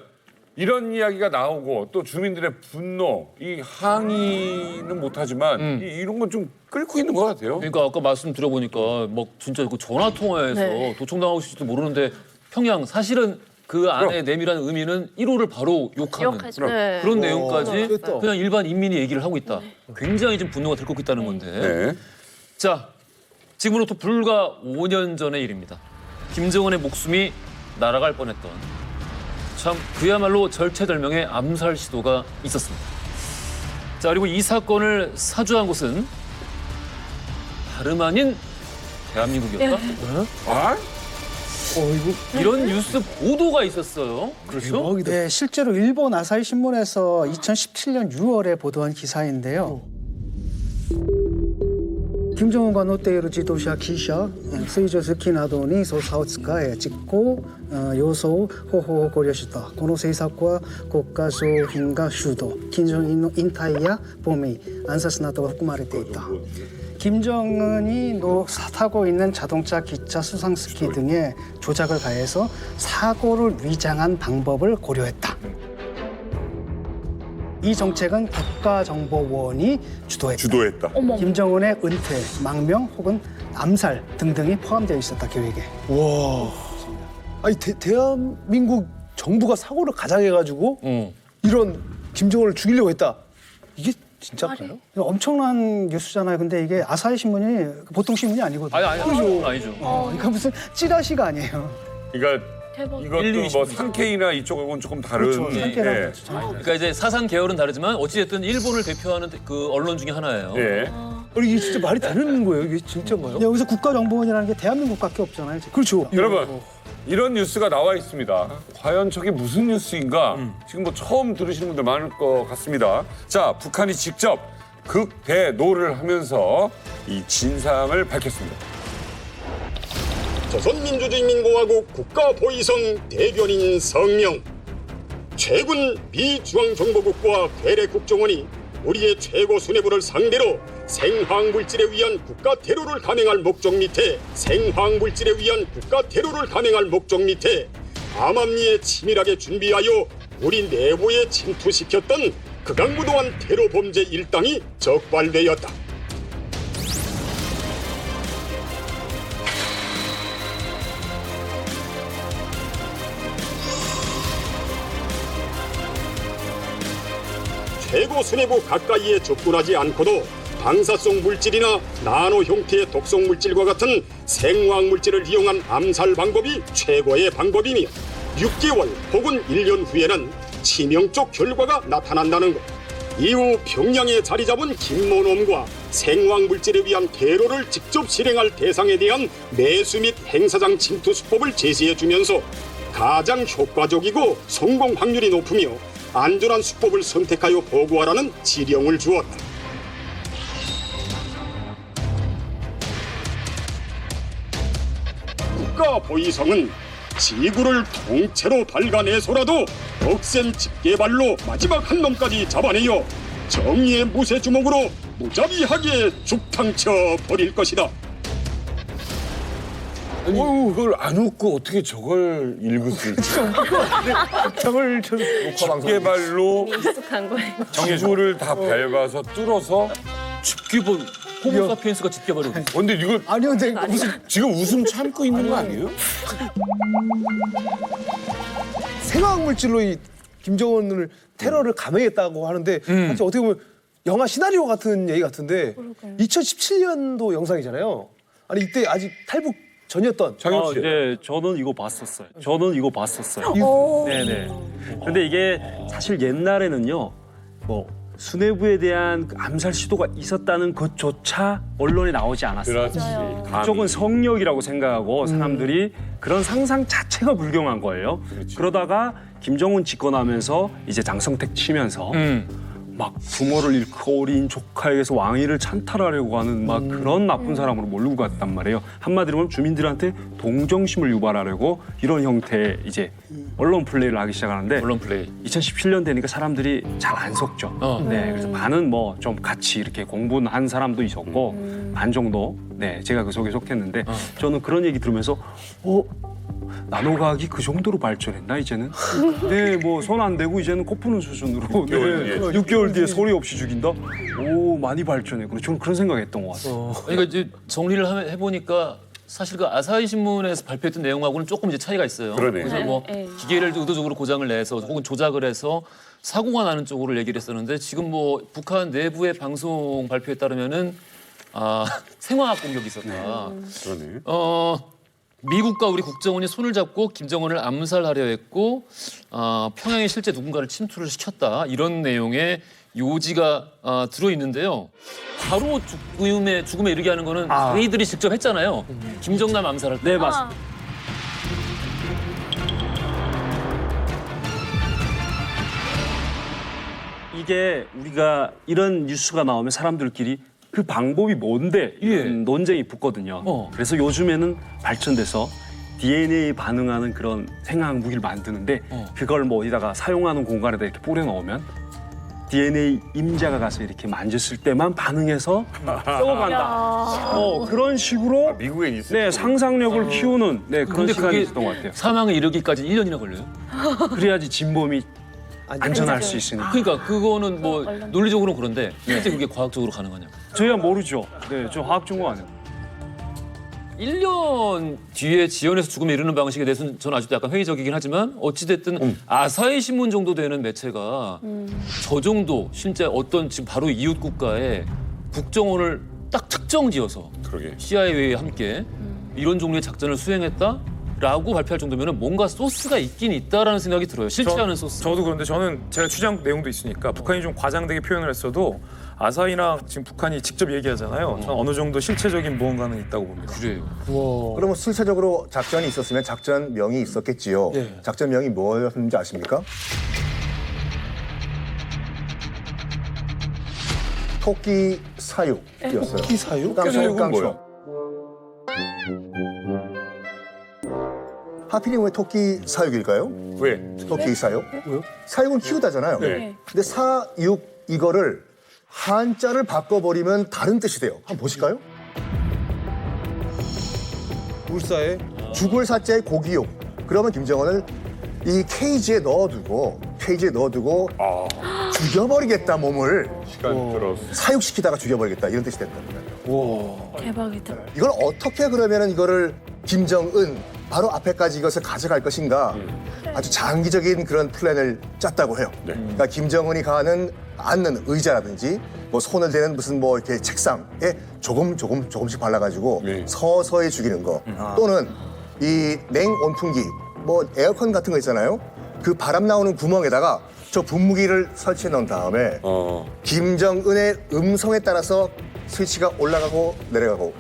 이런 이야기가 나오고 또 주민들의 분노, 이 항의는 못하지만 이런 건 좀 끓고 있는 것 같아요. 그러니까 아까 말씀 들어보니까 막 진짜 그 전화 통화에서 네. 도청당하실지도 모르는데 평양 사실은 그 안에 내밀한 의미는 1호를 바로 욕하는 네. 그런 내용까지 그냥 일반 인민이 얘기를 하고 있다. 굉장히 좀 분노가 들끓고 있다는 건데. 네. 자, 지금으로부터 불과 5년 전의 일입니다. 김정은의 목숨이 날아갈 뻔했던 참 그야말로 절체절명의 암살 시도가 있었습니다. 자, 그리고 이 사건을 사주한 곳은 다름 아닌 대한민국이었다? 아? 이런 뉴스 보도가 있었어요. 그렇죠? 네, 실제로 일본 아사히 신문에서 2017년 6월에 보도한 기사인데요. 김정은과 롯데의 지도자 기자, 스이조스키などに捜査を使え実行要素方法を考慮した。この政策は国家商品が主導、金正恩の引退や亡命、暗殺などが含まれていた。 김정은이 타고 있는 자동차, 기차, 수상스키 등의 조작을 가해서 사고를 위장한 방법을 고려했다. 이 정책은 국가정보원이 주도했다. 김정은의 은퇴, 망명 혹은 암살 등등이 포함되어 있었다, 계획에. 와. 아니 대한민국 정부가 사고를 가장해가지고 이런 김정은을 죽이려고 했다. 이게 진짜일까요? 엄청난 뉴스잖아요. 근데 이게 아사히 신문이 보통 신문이 아니거든요. 아니죠. 그러니까 무슨 찌라시가 아니에요. 그러니까 이것도 뭐 산케이나 이쪽하고는 조금 다른. 그렇죠. 산케이랑 예. 그러니까 이제 사상 계열은 다르지만 어찌됐든 일본을 대표하는 그 언론 중에 하나예요. 예. 아니 이게 진짜 말이 되는 거예요? 이게 진짜인가요? 여기서 국가정보원이라는 게 대한민국밖에 없잖아요. 지금. 그렇죠. 여러분, 이런 뉴스가 나와 있습니다. 과연 저게 무슨 뉴스인가? 지금 뭐 처음 들으시는 분들 많을 것 같습니다. 자, 북한이 직접 극대노를 하면서 이 진상을 밝혔습니다. 조선민주주의인민공화국 국가보위성 대변인 성명. 최근 미 중앙정보국과 괴뢰 국정원이 우리의 최고 수뇌부를 상대로 생화학물질에 의한 국가 테러를 감행할 목적 밑에 암암리에 치밀하게 준비하여 우리 내부에 침투시켰던 극악무도한 테러 범죄 일당이 적발되었다. 최고 수뇌부 가까이에 접근하지 않고도 방사성 물질이나 나노 형태의 독성 물질과 같은 생화학 물질을 이용한 암살 방법이 최고의 방법이며 6개월 혹은 1년 후에는 치명적 결과가 나타난다는 것. 이후 평양에 자리 잡은 김모놈과 생화학 물질에 의한 테러를 직접 실행할 대상에 대한 매수 및 행사장 침투 수법을 제시해주면서 가장 효과적이고 성공 확률이 높으며 안전한 수법을 선택하여 보고하라는 지령을 주었다. 국가보위성은 지구를 통째로 밟아내서라도 억센 집게발로 마지막 한 놈까지 잡아내어 정의의 무쇠주먹으로 무자비하게 죽탕쳐 버릴 것이다. 아니, 그걸 안 웃고 어떻게 저걸 읽을 수 있지? 저걸 집게발로 익숙한 거예요. 지구를 다 밟아서 뚫어서 집게발 호모사피엔스가 짙게버리고. 근데 이거 아니요, 근데 지금 웃음 참고 있는 거 아니에요? 생화학물질로 이 김정은을 테러를 감행했다고 하는데 사실 어떻게 보면 영화 시나리오 같은 얘기 같은데 2017년도 영상이잖아요. 아니 이때 아직 탈북 전이었던 장혁 씨. 네, 저는 이거 봤었어요. 네네. 근데 이게 사실 옛날에는요, 뭐 수뇌부에 대한 암살 시도가 있었다는 것조차 언론에 나오지 않았어요. 그렇지. 그쪽은 성역이라고 생각하고 사람들이 그런 상상 자체가 불경한 거예요. 그러다가 김정은 집권하면서 이제 장성택 치면서 막 부모를 잃고 어린 조카에게서 왕위를 찬탈하려고 하는 막 그런 나쁜 사람으로 몰고 갔단 말이에요. 한마디로 보면 주민들한테 동정심을 유발하려고 이런 형태의 이제 언론 플레이를 하기 시작하는데 언론 플레이. 2017년 되니까 사람들이 잘 안 속죠. 네, 그래서 반은 뭐 좀 같이 이렇게 공부는 한 사람도 있었고 반 정도 네 제가 그 속에 속했는데 저는 그런 얘기 들으면서 나노과학이 그 정도로 발전했나 이제는? 네, 뭐 손 안 대고 이제는 코 푸는 수준으로 6개월 뒤에 소리 없이 죽인다? 오, 많이 발전했구나. 저는 그런 생각했던 것 같아요. 그러니까 이제 정리를 해보니까 사실 그 아사히 신문에서 발표했던 내용하고는 조금 이제 차이가 있어요. 그러네. 그래서 뭐 기계를 의도적으로 고장을 내서 혹은 조작을 해서 사고가 나는 쪽으로 얘기를 했었는데 지금 뭐 북한 내부의 방송 발표에 따르면은 생화학 공격이 있었다. 그러네. 미국과 우리 국정원이 손을 잡고 김정은을 암살하려 했고 평양에 실제 누군가를 침투를 시켰다 이런 내용의 요지가 들어 있는데요. 바로 죽음에 이르게 하는 거는 저희들이 직접 했잖아요. 김정남 암살할 때. 네, 맞습니다. 이게 우리가 이런 뉴스가 나오면 사람들끼리 그 방법이 뭔데 이런 논쟁이 붙거든요. 그래서 요즘에는 발전돼서 DNA 반응하는 그런 생화학 무기를 만드는데 그걸 뭐 어디다가 사용하는 공간에다 이렇게 뿌려 넣으면 DNA 임자가 가서 이렇게 만졌을 때만 반응해서 썩어간다. 그런 식으로 미국에 있어요. 네, 상상력을 키우는 네, 그런 근데 시간이 그게 있었던 것 같아요. 사망에 이르기까지 1년이나 걸려요. 그래야지 진범이 안전할 수 있으니까. 그러니까 그거는 뭐 논리적으로는 그런데 실제 그게 과학적으로 가능하냐? 저희가 모르죠. 네, 저 화학 전공 안 해요. 1년 뒤에 지연해서 죽음에 이르는 방식에 대해서는 저는 아직도 약간 회의적이긴 하지만 어찌됐든 아사히 신문 정도 되는 매체가 저 정도 진짜 어떤 지금 바로 이웃 국가에 국정원을 딱 특정 지어서 그러게. CIA와 함께 이런 종류의 작전을 수행했다라고 발표할 정도면 뭔가 소스가 있긴 있다라는 생각이 들어요. 싫지 않은 소스. 저도 그런데 저는 제가 취재한 내용도 있으니까 북한이 좀 과장되게 표현을 했어도 아사히나 지금 북한이 직접 얘기하잖아요. 저는 어느 정도 실체적인 무언가는 있다고 봅니다. 그래요. 그러면 실체적으로 작전이 있었으면 작전명이 있었겠지요. 작전명이 뭐였는지 아십니까? 토끼 사육이었어요. 토끼 사육? 사육은 뭐예요? 하필이면 왜 토끼 사육일까요? 왜? 토끼 사육? 사육은 키우다잖아요. 네. 근데 사육 이거를 한자를 바꿔버리면 다른 뜻이 돼요. 한번 보실까요? 울사에 죽을 사자의 고기육. 그러면 김정은을 이 케이지에 넣어두고 죽여버리겠다 몸을 시간 들어서. 사육시키다가 죽여버리겠다 이런 뜻이 됐답니다. 대박이다. 이걸 어떻게 그러면은 이거를 김정은 바로 앞에까지 이것을 가져갈 것인가 아주 장기적인 그런 플랜을 짰다고 해요. 그러니까 김정은이 앉는 의자라든지 뭐 손을 대는 무슨 뭐 이렇게 책상에 조금씩 발라가지고 서서히 죽이는 거 또는 이 냉온풍기 뭐 에어컨 같은 거 있잖아요. 그 바람 나오는 구멍에다가 저 분무기를 설치해 놓은 다음에 김정은의 음성에 따라서 스위치가 올라가고 내려가고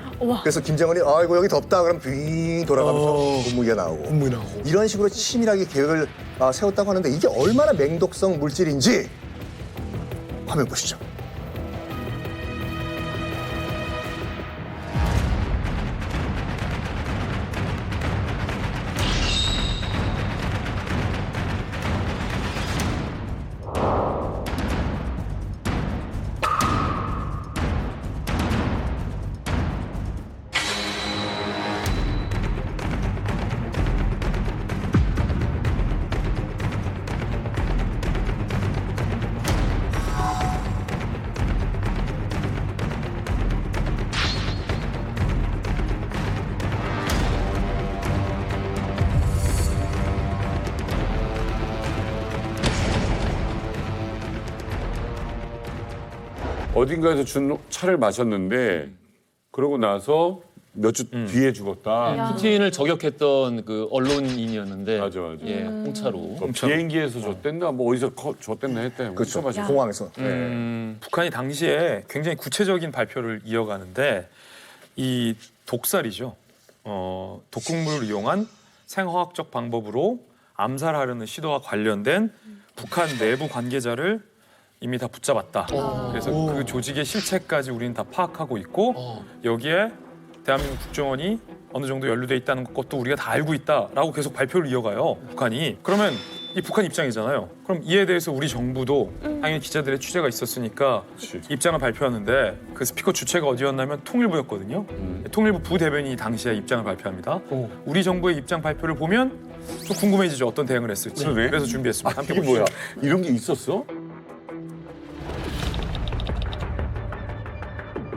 그래서 김정은이 아이고 여기 덥다 그러면 빙 돌아가면서 분무기가 나오고 이런 식으로 치밀하게 계획을 세웠다고 하는데 이게 얼마나 맹독성 물질인지 화면 보시죠. 어딘가에서 준 차를 마셨는데 그러고 나서 몇 주 뒤에 죽었다. 푸틴을 저격했던 그 언론인이었는데 맞아. 예, 홍차로. 뭐 비행기에서 줬댔나 뭐 어디서 줬댔나 했대. 그렇죠. 마셨 공항에서. 북한이 당시에 굉장히 구체적인 발표를 이어가는데 이 독살이죠. 독극물을 이용한 생화학적 방법으로 암살하려는 시도와 관련된 북한 내부 관계자를 이미 다 붙잡았다. 그래서 그 조직의 실체까지 우리는 다 파악하고 있고 여기에 대한민국 국정원이 어느 정도 연루돼 있다는 것도 우리가 다 알고 있다라고 계속 발표를 이어가요. 북한이. 그러면 이 북한 입장이잖아요. 그럼 이에 대해서 우리 정부도 당연히 기자들의 취재가 있었으니까 입장을 발표하는데 그 스피커 주체가 어디였냐면 통일부였거든요. 통일부 부대변인이 당시에 입장을 발표합니다. 우리 정부의 입장 발표를 보면 좀 궁금해지죠. 어떤 대응을 했을지. 그래서 준비했습니다. 함께 이게 보시죠. 뭐야? 이런 게 있었어?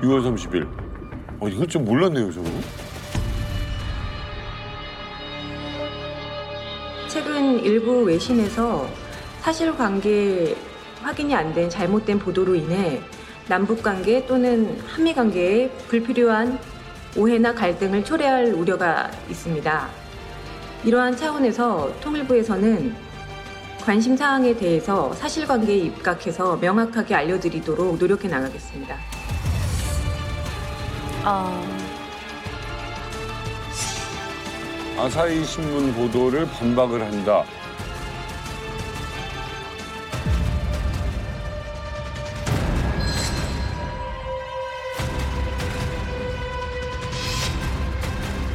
6월 30일. 이건 좀 몰랐네요, 저거. 최근 일부 외신에서 사실관계 확인이 안 된 잘못된 보도로 인해 남북관계 또는 한미관계에 불필요한 오해나 갈등을 초래할 우려가 있습니다. 이러한 차원에서 통일부에서는 관심 사항에 대해서 사실관계에 입각해서 명확하게 알려드리도록 노력해 나가겠습니다. 아사히 신문 보도를 반박을 한다.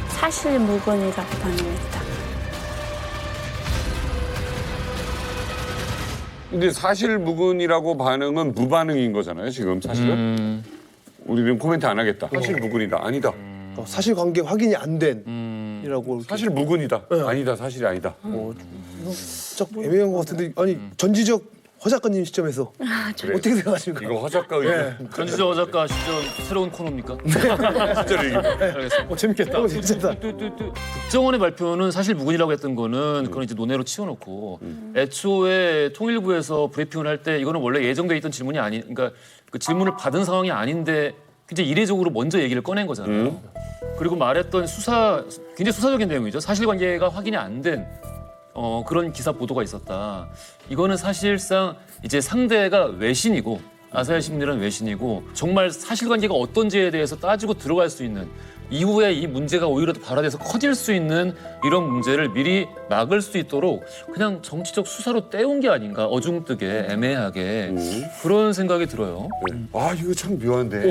사실무근이라고 반응했다. 근데 사실 무근이라고 반응은 무반응인 거잖아요, 지금 사실은. 우리는 코멘트 안 하겠다. 사실 무근이다. 아니다. 사실관계 확인이 안 된이라고. 사실 무근이다. 아니다. 사실이 아니다. 좀 애매한 것 같은데 아니 전지적 허 작가님 시점에서 그래. 어떻게 생각하십니까? 이거 허 작가 의견. 전지적 허 작가 시점 새로운 코너입니까? 진짜로 얘기해. 알겠습니다. 재밌겠다. 진짜다. 국정원의 발표는 사실 무근이라고 했던 거는 그건 이제 논외로 치워놓고 애초에 통일부에서 브리핑을 할 때 이거는 원래 예정돼 있던 질문이 그러니까 그 질문을 받은 상황이 아닌데 굉장히 이례적으로 먼저 얘기를 꺼낸 거잖아요. 그리고 말했던 굉장히 수사적인 내용이죠. 사실관계가 확인이 안 된 그런 기사 보도가 있었다. 이거는 사실상 이제 상대가 외신이고 아사히 신문이라는 외신이고 정말 사실관계가 어떤지에 대해서 따지고 들어갈 수 있는 이후에 이 문제가 오히려 더 발화돼서 커질 수 있는 이런 문제를 미리 막을 수 있도록 그냥 정치적 수사로 때운 게 아닌가 어중뜨게 애매하게 그런 생각이 들어요. 아 이거 참 묘한데.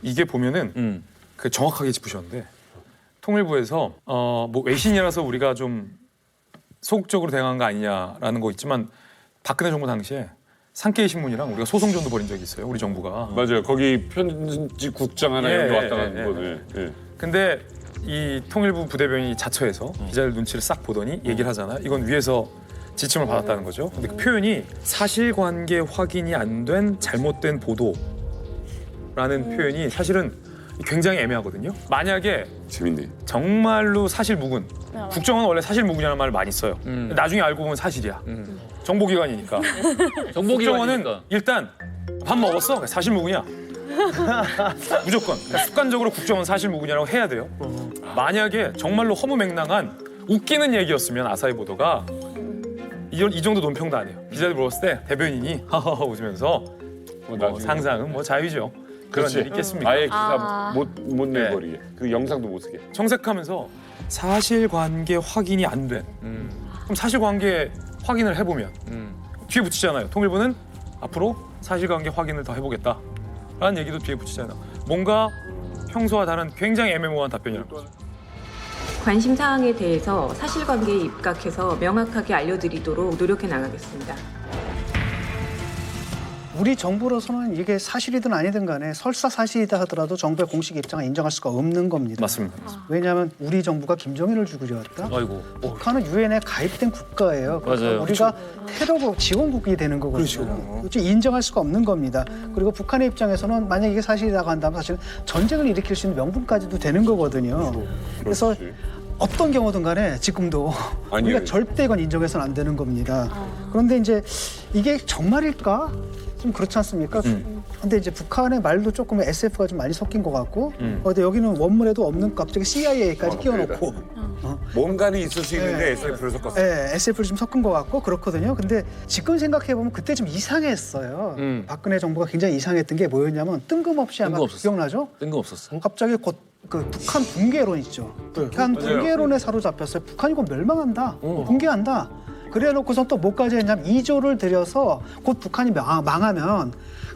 이게 보면은 그 정확하게 짚으셨는데 통일부에서 뭐 외신이라서 우리가 좀 소극적으로 대응한 거 아니냐라는 거 있지만 박근혜 정부 당시에 산케이 신문이랑 우리가 소송전도 벌인 적이 있어요. 우리 정부가. 맞아요. 거기 편집국장 하나 왔다 가는 거네. 근데 이 통일부 부대변인이 자처해서 기자들 눈치를 싹 보더니 얘기를 하잖아요. 이건 위에서 지침을 받았다는 거죠. 근데 그 표현이 사실관계 확인이 안 된 잘못된 보도라는 표현이 사실은 굉장히 애매하거든요. 만약에 재밌네. 정말로 사실무근. 국정원은 원래 사실무근이라는 말을 많이 써요. 나중에 알고 보면 사실이야. 정보기관이니까. 국정원은 일단 밥 먹었어? 사실무근이야. 무조건. 그러니까 습관적으로 국정원 사실무근이라고 해야 돼요. 만약에 정말로 허무맹랑한 웃기는 얘기였으면 아사히 보도가 이 정도 논평도 안 해요. 기자들 물었을 때 대변인이 하하하 웃으면서 상상은 뭐 자유죠. 그런 일이 있겠습니까? 아예 기사 못 내버리게. 그 영상도 못 쓰게. 정색하면서 사실관계 확인이 안 된. 그럼 사실관계 확인을 해보면 뒤에 붙이잖아요. 통일부는 앞으로 사실관계 확인을 더 해보겠다라는 얘기도 뒤에 붙이잖아요. 뭔가 평소와 다른 굉장히 애매모호한 답변이라는 거죠. 관심 사항에 대해서 사실관계에 입각해서 명확하게 알려드리도록 노력해 나가겠습니다. 우리 정부로서는 이게 사실이든 아니든 간에 설사 사실이다 하더라도 정부의 공식 입장을 인정할 수가 없는 겁니다. 맞습니다. 왜냐하면 우리 정부가 김정일을 죽이려왔다. 아이고. 북한은 유엔에 가입된 국가예요. 그러니까 맞아요. 우리가 테러 지원국이 되는 거거든요. 그렇죠. 인정할 수가 없는 겁니다. 그리고 북한의 입장에서는 만약 이게 사실이라고 한다면 사실은 전쟁을 일으킬 수 있는 명분까지도 되는 거거든요. 그래서 어떤 경우든 간에 지금도 우리가 절대 이건 인정해서는 안 되는 겁니다. 그런데 이제 이게 정말일까? 좀 그렇지 않습니까? 근데 이제 북한의 말도 조금 SF가 좀 많이 섞인 것 같고, 근데 여기는 원문에도 없는 갑자기 CIA까지 끼워놓고. 뭔가는 있을 수 있는데 SF를 섞었어요. 네, SF를 좀 섞은 것 같고 그렇거든요. 근데 지금 생각해 보면 그때 좀 이상했어요. 박근혜 정부가 굉장히 이상했던 게 뭐였냐면 뜬금없이 아마 기억나죠? 뜬금없었어. 갑자기 그 북한 붕괴론 있죠. 북한 맞아요. 붕괴론에 사로잡혔어요. 북한이 곧 멸망한다, 붕괴한다. 그래놓고선 또 뭐까지 했냐면 2조를 들여서 곧 북한이 망하면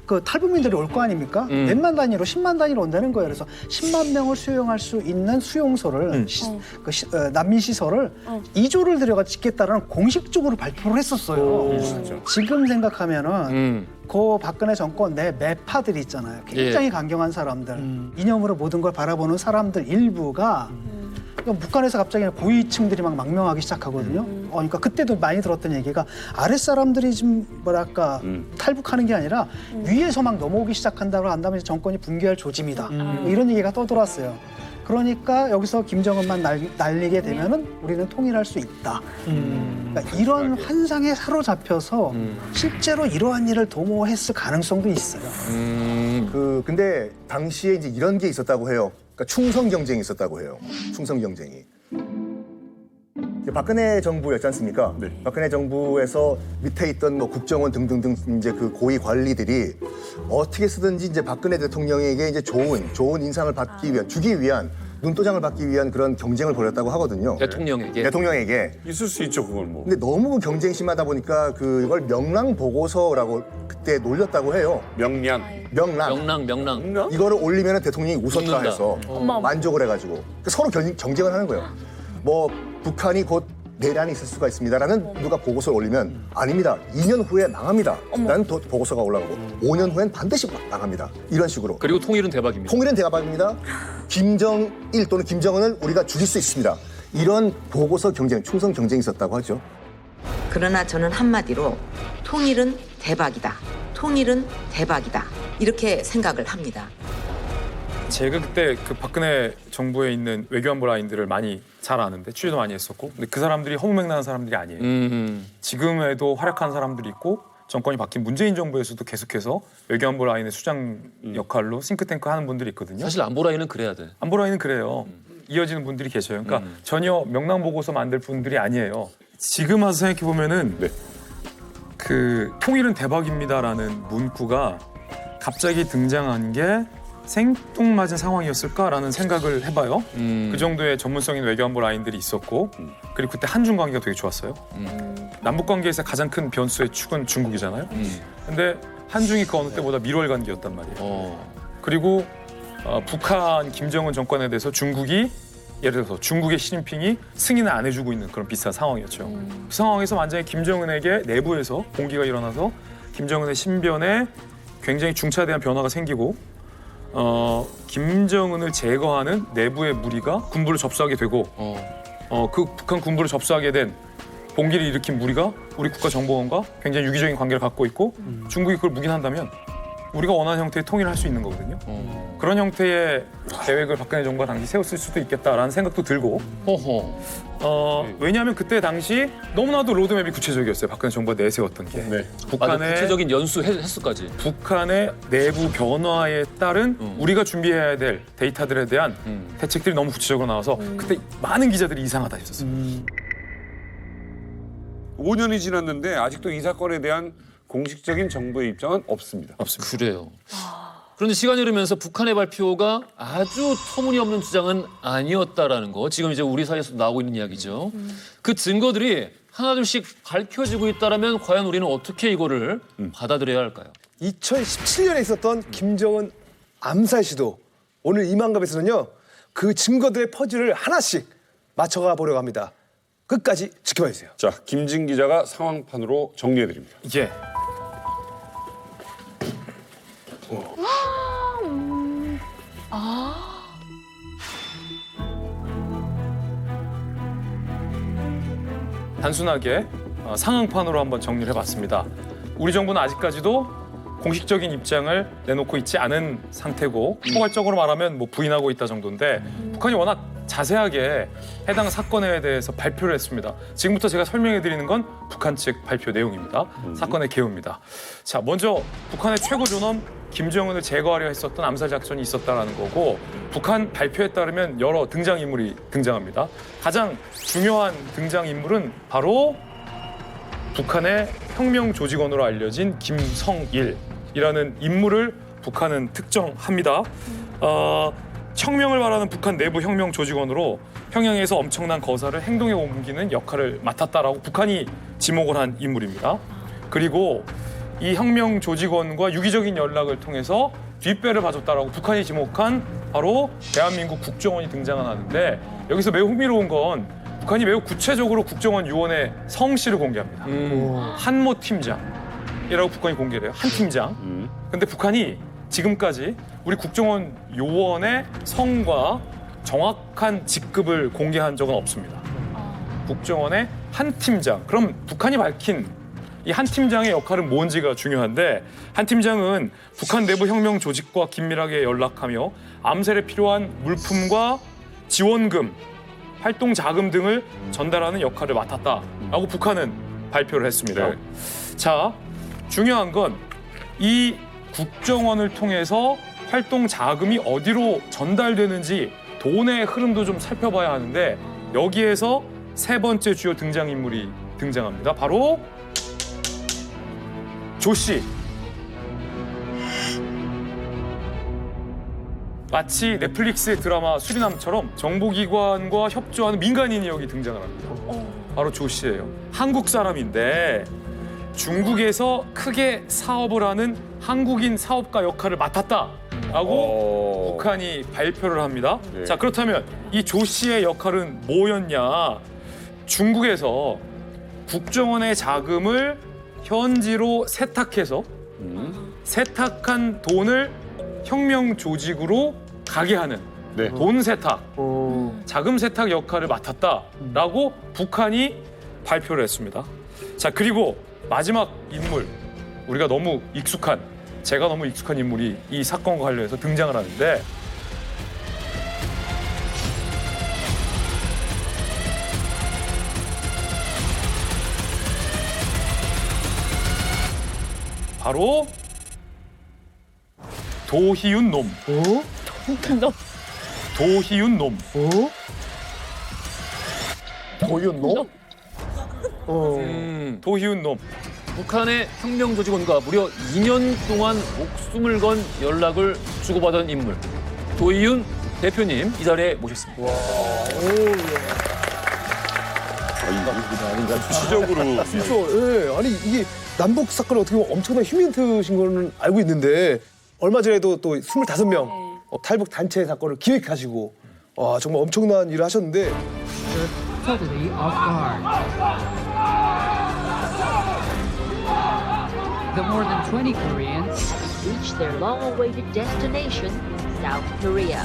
그 탈북민들이 올 거 아닙니까? 몇만 단위로 10만 단위로 온다는 거예요. 그래서 10만 명을 수용할 수 있는 수용소를 난민 시설을 2조를 들여가 짓겠다라는 공식적으로 발표를 했었어요. 지금 생각하면은 그 박근혜 정권 내 매파들이 있잖아요. 굉장히 강경한 사람들, 이념으로 모든 걸 바라보는 사람들 일부가 북한에서 갑자기 고위층들이 막 망명하기 시작하거든요. 그러니까 그때도 많이 들었던 얘기가 아랫사람들이 좀 뭐랄까 탈북하는 게 아니라 위에서 막 넘어오기 시작한다고 한다면 정권이 붕괴할 조짐이다. 뭐 이런 얘기가 떠돌았어요. 그러니까 여기서 김정은만 날리게 되면은 우리는 통일할 수 있다. 그러니까 이런 환상에 사로잡혀서 실제로 이러한 일을 도모했을 가능성도 있어요. 근데 당시에 이제 이런 게 있었다고 해요. 그러니까 충성 경쟁이 있었다고 해요. 충성 경쟁이. 박근혜 정부였지 않습니까? 네. 박근혜 정부에서 밑에 있던 뭐 국정원 등등등 이제 그 고위 관리들이 어떻게 쓰든지 이제 박근혜 대통령에게 이제 좋은 인상을 주기 위한 눈도장을 받기 위한 그런 경쟁을 벌였다고 하거든요. 대통령에게. 있을 수 있죠, 그건 뭐. 근데 너무 경쟁이 심하다 보니까 그걸 명랑 보고서라고 그때 놀렸다고 해요. 명량. 이거를 올리면 대통령이 웃었다 해서 만족을 해가지고 서로 경쟁을 하는 거예요. 뭐 북한이 곧 내란이 있을 수가 있습니다라는 누가 보고서를 올리면 아닙니다. 2년 후에 망합니다. 라는 보고서가 올라가고 5년 후엔 반드시 망합니다. 이런 식으로. 그리고 통일은 대박입니다. 통일은 대박입니다. 김정일 또는 김정은을 우리가 죽일 수 있습니다. 이런 보고서 경쟁, 충성 경쟁이 있었다고 하죠. 그러나 저는 한마디로 통일은 대박이다. 통일은 대박이다. 이렇게 생각을 합니다. 제가 그때 그 박근혜 정부에 있는 외교안보 라인들을 많이 잘 아는데 취재도 많이 했었고, 근데 그 사람들이 허무맹랑한 사람들이 아니에요. 지금에도 활약한 사람들이 있고 정권이 바뀐 문재인 정부에서도 계속해서 외교안보 라인의 수장 역할로 싱크탱크 하는 분들이 있거든요. 사실 안보 라인은 그래야 돼. 안보 라인은 그래요. 이어지는 분들이 계셔요. 그러니까 전혀 명랑 보고서 만들 분들이 아니에요. 지금 와서 생각해 보면은 그 통일은 대박입니다라는 문구가 갑자기 등장한 게 생뚱맞은 상황이었을까라는 생각을 해봐요. 그 정도의 전문성 있는 외교안보 라인들이 있었고, 그리고 그때 한중 관계가 되게 좋았어요. 남북 관계에서 가장 큰 변수의 축은 중국이잖아요. 근데 한중이 그 어느 때보다 밀월 관계였단 말이에요. 그리고 북한 김정은 정권에 대해서 중국이 예를 들어서 중국의 시진핑이 승인을 안 해주고 있는 그런 비슷한 상황이었죠. 그 상황에서 완전히 김정은에게 내부에서 공기가 일어나서 김정은의 신변에 굉장히 중차대한 변화가 생기고 김정은을 제거하는 내부의 무리가 군부를 접수하게 되고 그 북한 군부를 접수하게 된 봉기를 일으킨 무리가 우리 국가정보원과 굉장히 유기적인 관계를 갖고 있고 중국이 그걸 묵인한다면 우리가 원하는 형태의 통일을 할 수 있는 거거든요. 그런 형태의 계획을 박근혜 정부가 당시 세웠을 수도 있겠다라는 생각도 들고 왜냐하면 그때 당시 너무나도 로드맵이 구체적이었어요. 박근혜 정부가 내세웠던 게. 북한의 구체적인 연수 횟수까지. 북한의 내부 변화에 따른 우리가 준비해야 될 데이터들에 대한 대책들이 너무 구체적으로 나와서 그때 많은 기자들이 이상하다 했었어요. 5년이 지났는데 아직도 이 사건에 대한 공식적인 정부의 입장은 없습니다. 그래요. 그런데 시간이 흐르면서 북한의 발표가 아주 터무니없는 주장은 아니었다라는 거, 지금 이제 우리 사이에서 나오고 있는 이야기죠. 그 증거들이 하나둘씩 밝혀지고 있다라면 과연 우리는 어떻게 이거를 받아들여야 할까요? 2017년에 있었던 김정은 암살 시도, 오늘 이만갑에서는요 그 증거들의 퍼즐을 하나씩 맞춰가 보려고 합니다. 끝까지 지켜봐 주세요. 자, 김진 기자가 상황판으로 정리해드립니다. 예. 단순하게 상황판으로 한번 정리를 해봤습니다. 우리 정부는 아직까지도 공식적인 입장을 내놓고 있지 않은 상태고 포괄적으로 말하면 뭐 부인하고 있다 정도인데 북한이 워낙 자세하게 해당 사건에 대해서 발표를 했습니다. 지금부터 제가 설명해 드리는 건 북한 측 발표 내용입니다. 사건의 개요입니다. 자, 먼저 북한의 최고 존엄 김정은을 제거하려 했었던 암살 작전이 있었다라는 거고, 북한 발표에 따르면 여러 등장인물이 등장합니다. 가장 중요한 등장인물은 바로 북한의 혁명 조직원으로 알려진 김성일이라는 인물을 북한은 특정합니다. 혁명을 바라는 북한 내부 혁명 조직원으로 평양에서 엄청난 거사를 행동에 옮기는 역할을 맡았다라고 북한이 지목을 한 인물입니다. 그리고 이 혁명 조직원과 유기적인 연락을 통해서 뒷배를 봐줬다라고 북한이 지목한 바로 대한민국 국정원이 등장하는데, 여기서 매우 흥미로운 건 북한이 매우 구체적으로 국정원 요원의 성씨를 공개합니다. 한모 팀장이라고 북한이 공개를 해요. 한 팀장. 근데 북한이 지금까지 우리 국정원 요원의 성과 정확한 직급을 공개한 적은 없습니다. 국정원의 한 팀장. 그럼 북한이 밝힌 이 한 팀장의 역할은 뭔지가 중요한데, 한 팀장은 북한 내부 혁명 조직과 긴밀하게 연락하며 암살에 필요한 물품과 지원금, 활동 자금 등을 전달하는 역할을 맡았다라고 북한은 발표를 했습니다. 자, 중요한 건 이 국정원을 통해서 활동 자금이 어디로 전달되는지 돈의 흐름도 좀 살펴봐야 하는데, 여기에서 세 번째 주요 등장인물이 등장합니다. 바로 조 씨. 마치 넷플릭스의 드라마 수리남처럼 정보기관과 협조하는 민간인이 여기 등장을 합니다. 바로 조 씨예요. 한국 사람인데 중국에서 크게 사업을 하는 한국인 사업가 역할을 맡았다라고 북한이 발표를 합니다. 네. 자, 그렇다면 이 조 씨의 역할은 뭐였냐? 중국에서 국정원의 자금을 현지로 세탁해서 세탁한 돈을 혁명 조직으로 가게 하는 돈 세탁, 자금 세탁 역할을 맡았다라고 북한이 발표를 했습니다. 자, 그리고 마지막 인물, 우리가 너무 익숙한, 제가 너무 익숙한 인물이 이 사건과 관련해서 등장을 하는데, 바로 도희윤 놈. 도희윤 놈. 도희윤 놈? 도희윤 놈. 북한의 혁명 조직원과 무려 2년 동안 목숨을 건 연락을 주고받은 인물 도희윤 대표님 이 자리에 모셨습니다. 구체적으로. 진짜, 예. 아니, 이게 남북 사건을 어떻게 보면 엄청난 휴민트신 거는 알고 있는데, 얼마 전에도 또 25명 탈북 단체 사건을 기획하시고, 와, 정말 엄청난 일을 하셨는데. Totally off guard. The more than 20 Koreans reached their long-awaited destination, South Korea.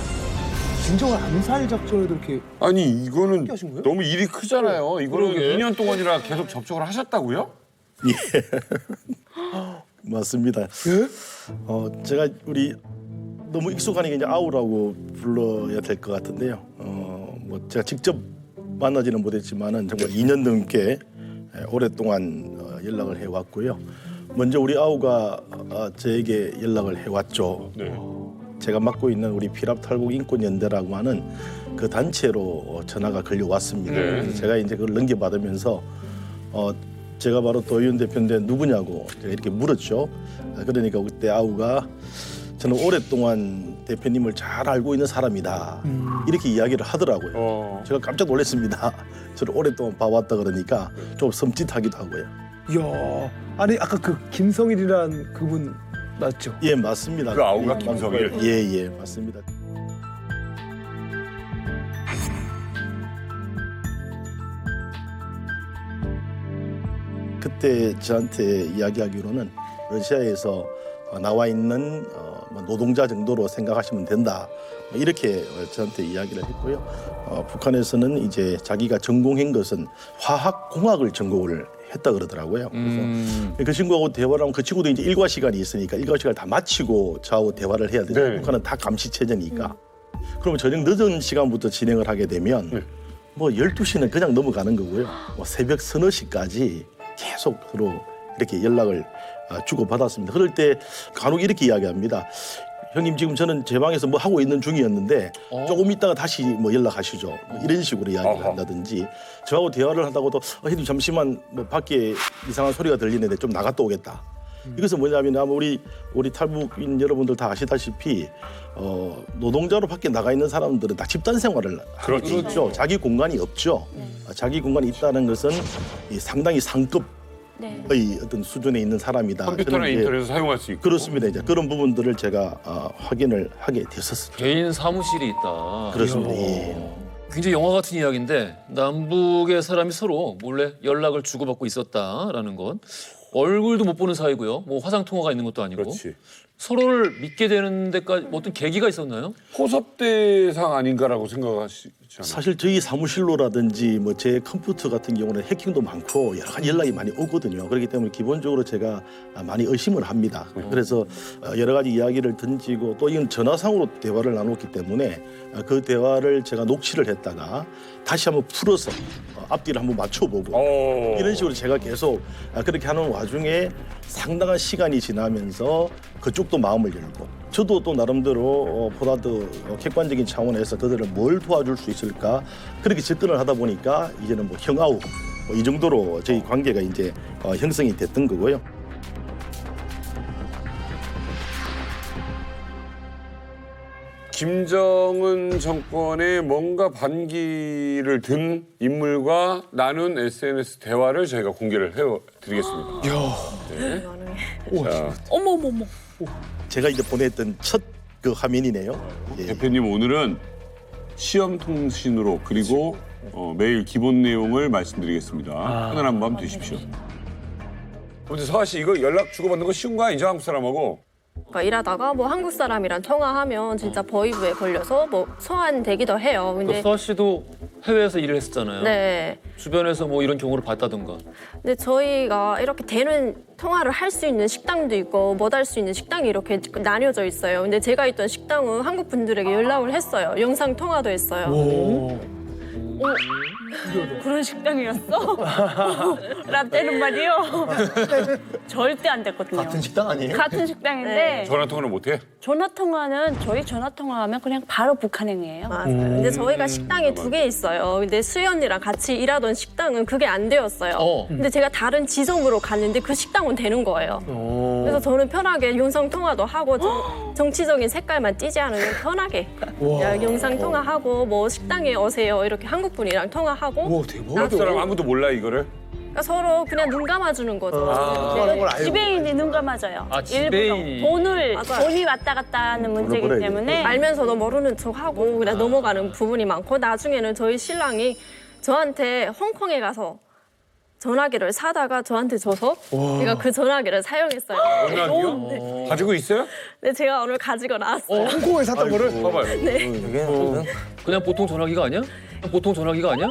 김정은 암살 작전에도 이렇게. 아니, 이거는 하신 거예요? 너무 일이 크잖아요. 이거는 그러게. 2년 동안이나 계속 접촉을 하셨다고요? 예. 맞습니다. 제가 우리 너무 익숙하니까 이제 아우라고 불러야 될 것 같은데요. 뭐 제가 직접 만나지는 못했지만은 정말 2년 넘게 오랫동안 연락을 해왔고요. 먼저 우리 아우가 저에게 연락을 해왔죠. 제가 맡고 있는 우리 피랍탈북인권연대라고 하는 그 단체로 전화가 걸려왔습니다. 그래서 제가 이제 그걸 넘겨받으면서 제가 바로 도희윤 대표인데 누구냐고 제가 이렇게 물었죠. 그러니까 그때 아우가 저는 오랫동안 대표님을 잘 알고 있는 사람이다. 이렇게 이야기를 하더라고요. 제가 깜짝 놀랐습니다. 저를 오랫동안 봐왔다 그러니까 좀 섬찟하기도 하고요. 이야, 아니 아까 그 김성일이란 그분 맞죠? 예, 맞습니다. 그 아우가 김성일? 예, 맞습니다. 그때 저한테 이야기하기로는 러시아에서 나와 있는 노동자 정도로 생각하시면 된다. 이렇게 저한테 이야기를 했고요. 북한에서는 이제 자기가 전공한 것은 화학공학을 전공을 했다 그러더라고요. 그래서 그 친구하고 대화를 하면 그 친구도 이제 일과 시간이 있으니까 일과 시간을 다 마치고 저하고 대화를 해야 되죠. 북한은 다 감시체제니까. 그러면 저녁 늦은 시간부터 진행을 하게 되면 뭐 12시는 그냥 넘어가는 거고요. 뭐 새벽 서너 시까지 계속 서로 이렇게 연락을 주고받았습니다. 그럴 때 간혹 이렇게 이야기합니다. 형님 지금 저는 제 방에서 뭐 하고 있는 중이었는데 조금 있다가 다시 뭐 연락하시죠. 뭐 이런 식으로 이야기를 한다든지 저하고 대화를 하다가도 형님 잠시만 뭐 밖에 이상한 소리가 들리는데 좀 나갔다 오겠다. 이것은 뭐냐면 아마 우리 탈북인 여러분들 다 아시다시피 노동자로 밖에 나가 있는 사람들은 다 집단 생활을 하고 있죠. 자기 공간이 없죠. 자기 공간이 있다는 것은 상당히 상급의 어떤 수준에 있는 사람이다. 컴퓨터나 인터넷을 사용할 수 있고. 그렇습니다. 이제 그런 부분들을 제가 확인을 하게 됐었습니다. 개인 사무실이 있다. 그렇습니다. 예. 굉장히 영화 같은 이야기인데 남북의 사람이 서로 몰래 연락을 주고받고 있었다라는 건 얼굴도 못 보는 사이고요. 뭐 화상 통화가 있는 것도 아니고. 그렇지. 서로를 믿게 되는 데까지 뭐 어떤 계기가 있었나요? 포섭대상 아닌가라고 생각하시잖아요. 사실 저희 사무실로라든지 뭐 제 컴퓨터 같은 경우는 해킹도 많고 여러 가지 연락이 많이 오거든요. 그렇기 때문에 기본적으로 제가 많이 의심을 합니다. 그래서 여러 가지 이야기를 던지고 또 이건 전화상으로 대화를 나눴기 때문에 그 대화를 제가 녹취를 했다가 다시 한번 풀어서 앞뒤를 한번 맞춰보고 이런 식으로 제가 계속 그렇게 하는 와중에 상당한 시간이 지나면서 그쪽도 마음을 열고 저도 또 나름대로 보다 더 객관적인 차원에서 그들을 뭘 도와줄 수 있을까 그렇게 접근을 하다 보니까 이제는 뭐 형아우 이 정도로 저희 관계가 이제 형성이 됐던 거고요. 김정은 정권의 뭔가 반기를 든 인물과 나눈 SNS 대화를 저희가 공개를 해드리겠습니다. 네. 자, 어머머머. 제가 이제 보냈던 첫 그 화면이네요. 예. 대표님 오늘은 시험 통신으로 그리고 매일 기본 내용을 말씀드리겠습니다. 편안한 밤 되십시오. 근데 서아 씨 이거 연락 주고받는 거 쉬운 거 아니죠? 한국 사람하고? 그러니까 일하다가 뭐 한국 사람이랑 통화하면 진짜 버이브에 걸려서 뭐 소환되기도 해요. 근데 서아 씨도 해외에서 일을 했었잖아요. 네. 주변에서 뭐 이런 경우를 봤다던가. 근데 저희가 이렇게 되는 통화를 할 수 있는 식당도 있고 못 할 수 있는 식당이 이렇게 나뉘어져 있어요. 근데 제가 있던 식당은 한국 분들에게 연락을 했어요. 영상 통화도 했어요. 그런 식당이었어? 라떼는 말이요. 절대 안 됐거든요. 같은 식당 아니에요? 같은 식당인데 네. 전화 통화는 못해? 전화 통화는 저희 전화 통화하면 그냥 바로 북한행이에요. 맞아요. 근데 저희가 식당이 2개 있어요. 근데 수희 언니랑 같이 일하던 식당은 그게 안 되었어요. 근데 제가 다른 지점으로 갔는데 그 식당은 되는 거예요. 그래서 저는 편하게 영상 통화도 하고 정치적인 색깔만 띄지 않으면 편하게 영상 통화하고 뭐 식당에 오세요 이렇게 한국 분이랑 통화하고. 한국 사람 아무도 몰라 이거를? 그러니까 서로 그냥 눈 감아주는 거죠. 지배인이 눈 감아줘요. 아, 지배인이. 일부러 맞아요. 돈이 왔다 갔다 하는 문제이기 물어버려야 때문에 알면서도 모르는 척하고 그냥 넘어가는 부분이 많고 나중에는 저희 신랑이 저한테 홍콩에 가서 전화기를 사다가 저한테 줘서 제가 그 전화기를 사용했어요. 전화기요? 네. 가지고 있어요? 네, 제가 오늘 가지고 나왔어요. 홍콩에 샀던 거를 봐봐요. 네. 그냥 보통 전화기가 아니야? 보통 전화기가 아니야?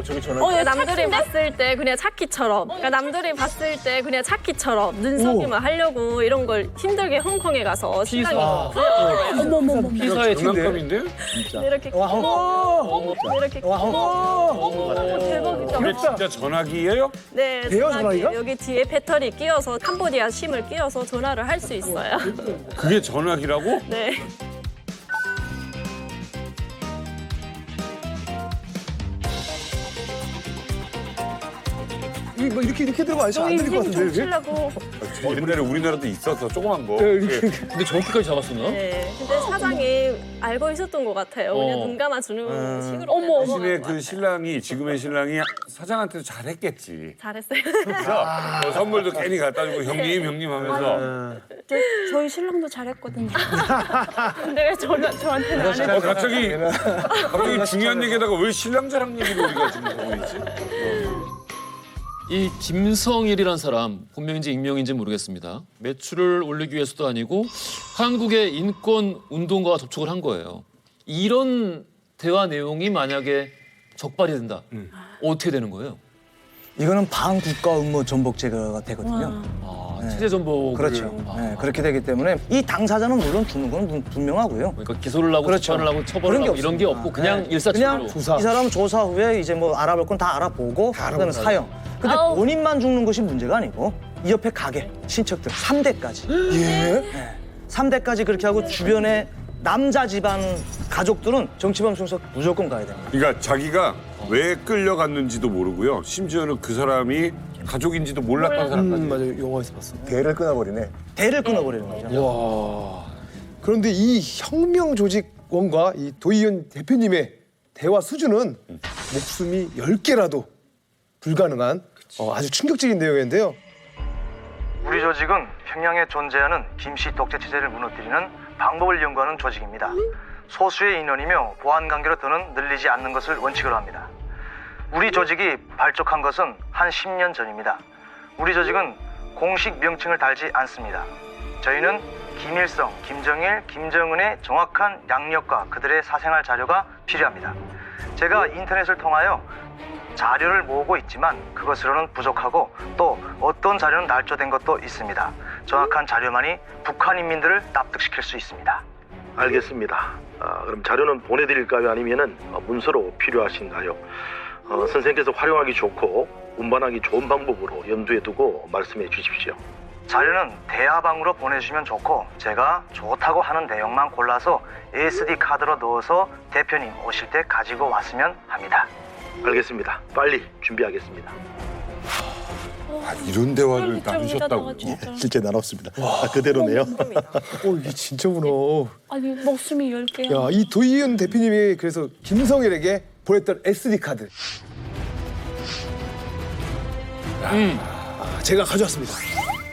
저기 전화. 그냥 남들이 봤을 때 그냥 찾기처럼 그러니까 남들이 봤을 때 그냥 찾기처럼 눈속임을 하려고 이런 걸 힘들게 홍콩에 가서 신랑이 어머머머. 피사의 장난감인데? 이렇게 이렇게 대박이다. 이게 진짜 전화기예요? 네, 돼요, 전화기. 전화기가? 여기 뒤에 배터리 끼워서 캄보디아 심을 끼워서 전화를 할 수 있어요. 그게 전화기라고? 네. 뭐 이렇게 들고 와야지 안 저희 들릴 것 인생 같은데. 이게? 좀 치려고. 옛날에 우리나라도 있었어 조그만 거. 근데 저렇게까지 잡았었나? 네. 근데 사장이 알고 있었던 것 같아요. 그냥 눈 감아주는 식으로. 어머, 대신에 그 신랑이 지금의 신랑이 사장한테도 잘했겠지. 잘했어요. 그래서 선물도 괜히 갖다 주고 형님 하면서. 저희 신랑도 잘했거든요. 근데 왜 저한테는 안 해요? 갑자기 중요한 얘기에다가 왜 신랑 자랑 얘기를 우리가 지금 하고 있지? 이 김성일이란 사람 본명인지 익명인지 모르겠습니다. 매출을 올리기 위해서도 아니고 한국의 인권 운동가와 접촉을 한 거예요. 이런 대화 내용이 만약에 적발이 된다. 어떻게 되는 거예요? 이거는 반국가 음모 전복 제거가 되거든요. 체제 전복을. 그렇죠. 네, 그렇게 되기 때문에 이 당사자는 물론 죽는 건 분명하고요. 그러니까 기소를 하고 그렇죠. 재판을 하고 처벌을 하고 이런 게 없고 그냥 네. 일사천리로. 그냥 이 사람 조사 후에 이제 뭐 알아볼 건 다 알아보고 그다음에 사형. 근데 본인만 죽는 것이 문제가 아니고 이 옆에 가게, 친척들 3대까지. 예? 네. 3대까지 그렇게 하고 주변에 남자 집안 가족들은 정치범 순서 무조건 가야 됩니다. 그러니까 자기가 왜 끌려갔는지도 모르고요. 심지어는 그 사람이 가족인지도 몰랐던 사람까지. 맞아요. 영화에서 봤어. 대를 끊어버리네. 대를 끊어버리는 거죠. 와. 그런데 이 혁명 조직원과 이 도의원 대표님의 대화 수준은 목숨이 10개라도 불가능한 아주 충격적인 내용인데요. 우리 조직은 평양에 존재하는 김씨 독재 체제를 무너뜨리는 방법을 연구하는 조직입니다. 소수의 인원이며 보안 관계로 더는 늘리지 않는 것을 원칙으로 합니다. 우리 조직이 발족한 것은 한 10년 전입니다. 우리 조직은 공식 명칭을 달지 않습니다. 저희는 김일성, 김정일, 김정은의 정확한 양력과 그들의 사생활 자료가 필요합니다. 제가 인터넷을 통하여 자료를 모으고 있지만 그것으로는 부족하고 또 어떤 자료는 날조된 것도 있습니다. 정확한 자료만이 북한 인민들을 납득시킬 수 있습니다. 알겠습니다. 그럼 자료는 보내드릴까요? 아니면은 문서로 필요하신가요? 선생님께서 활용하기 좋고 운반하기 좋은 방법으로 염두에 두고 말씀해 주십시오. 자료는 대화방으로 보내주시면 좋고 제가 좋다고 하는 내용만 골라서 SD 카드로 넣어서 대표님 오실 때 가지고 왔으면 합니다. 알겠습니다. 빨리 준비하겠습니다. 이런 대화를 나누셨다고. 실제 나눴습니다. 그대로네요. 이게 진짜구나. 아니 목숨이 10개야. 야, 이 도의원 대표님이 그래서 김성일에게 보냈던 SD 카드. 제가 가져왔습니다.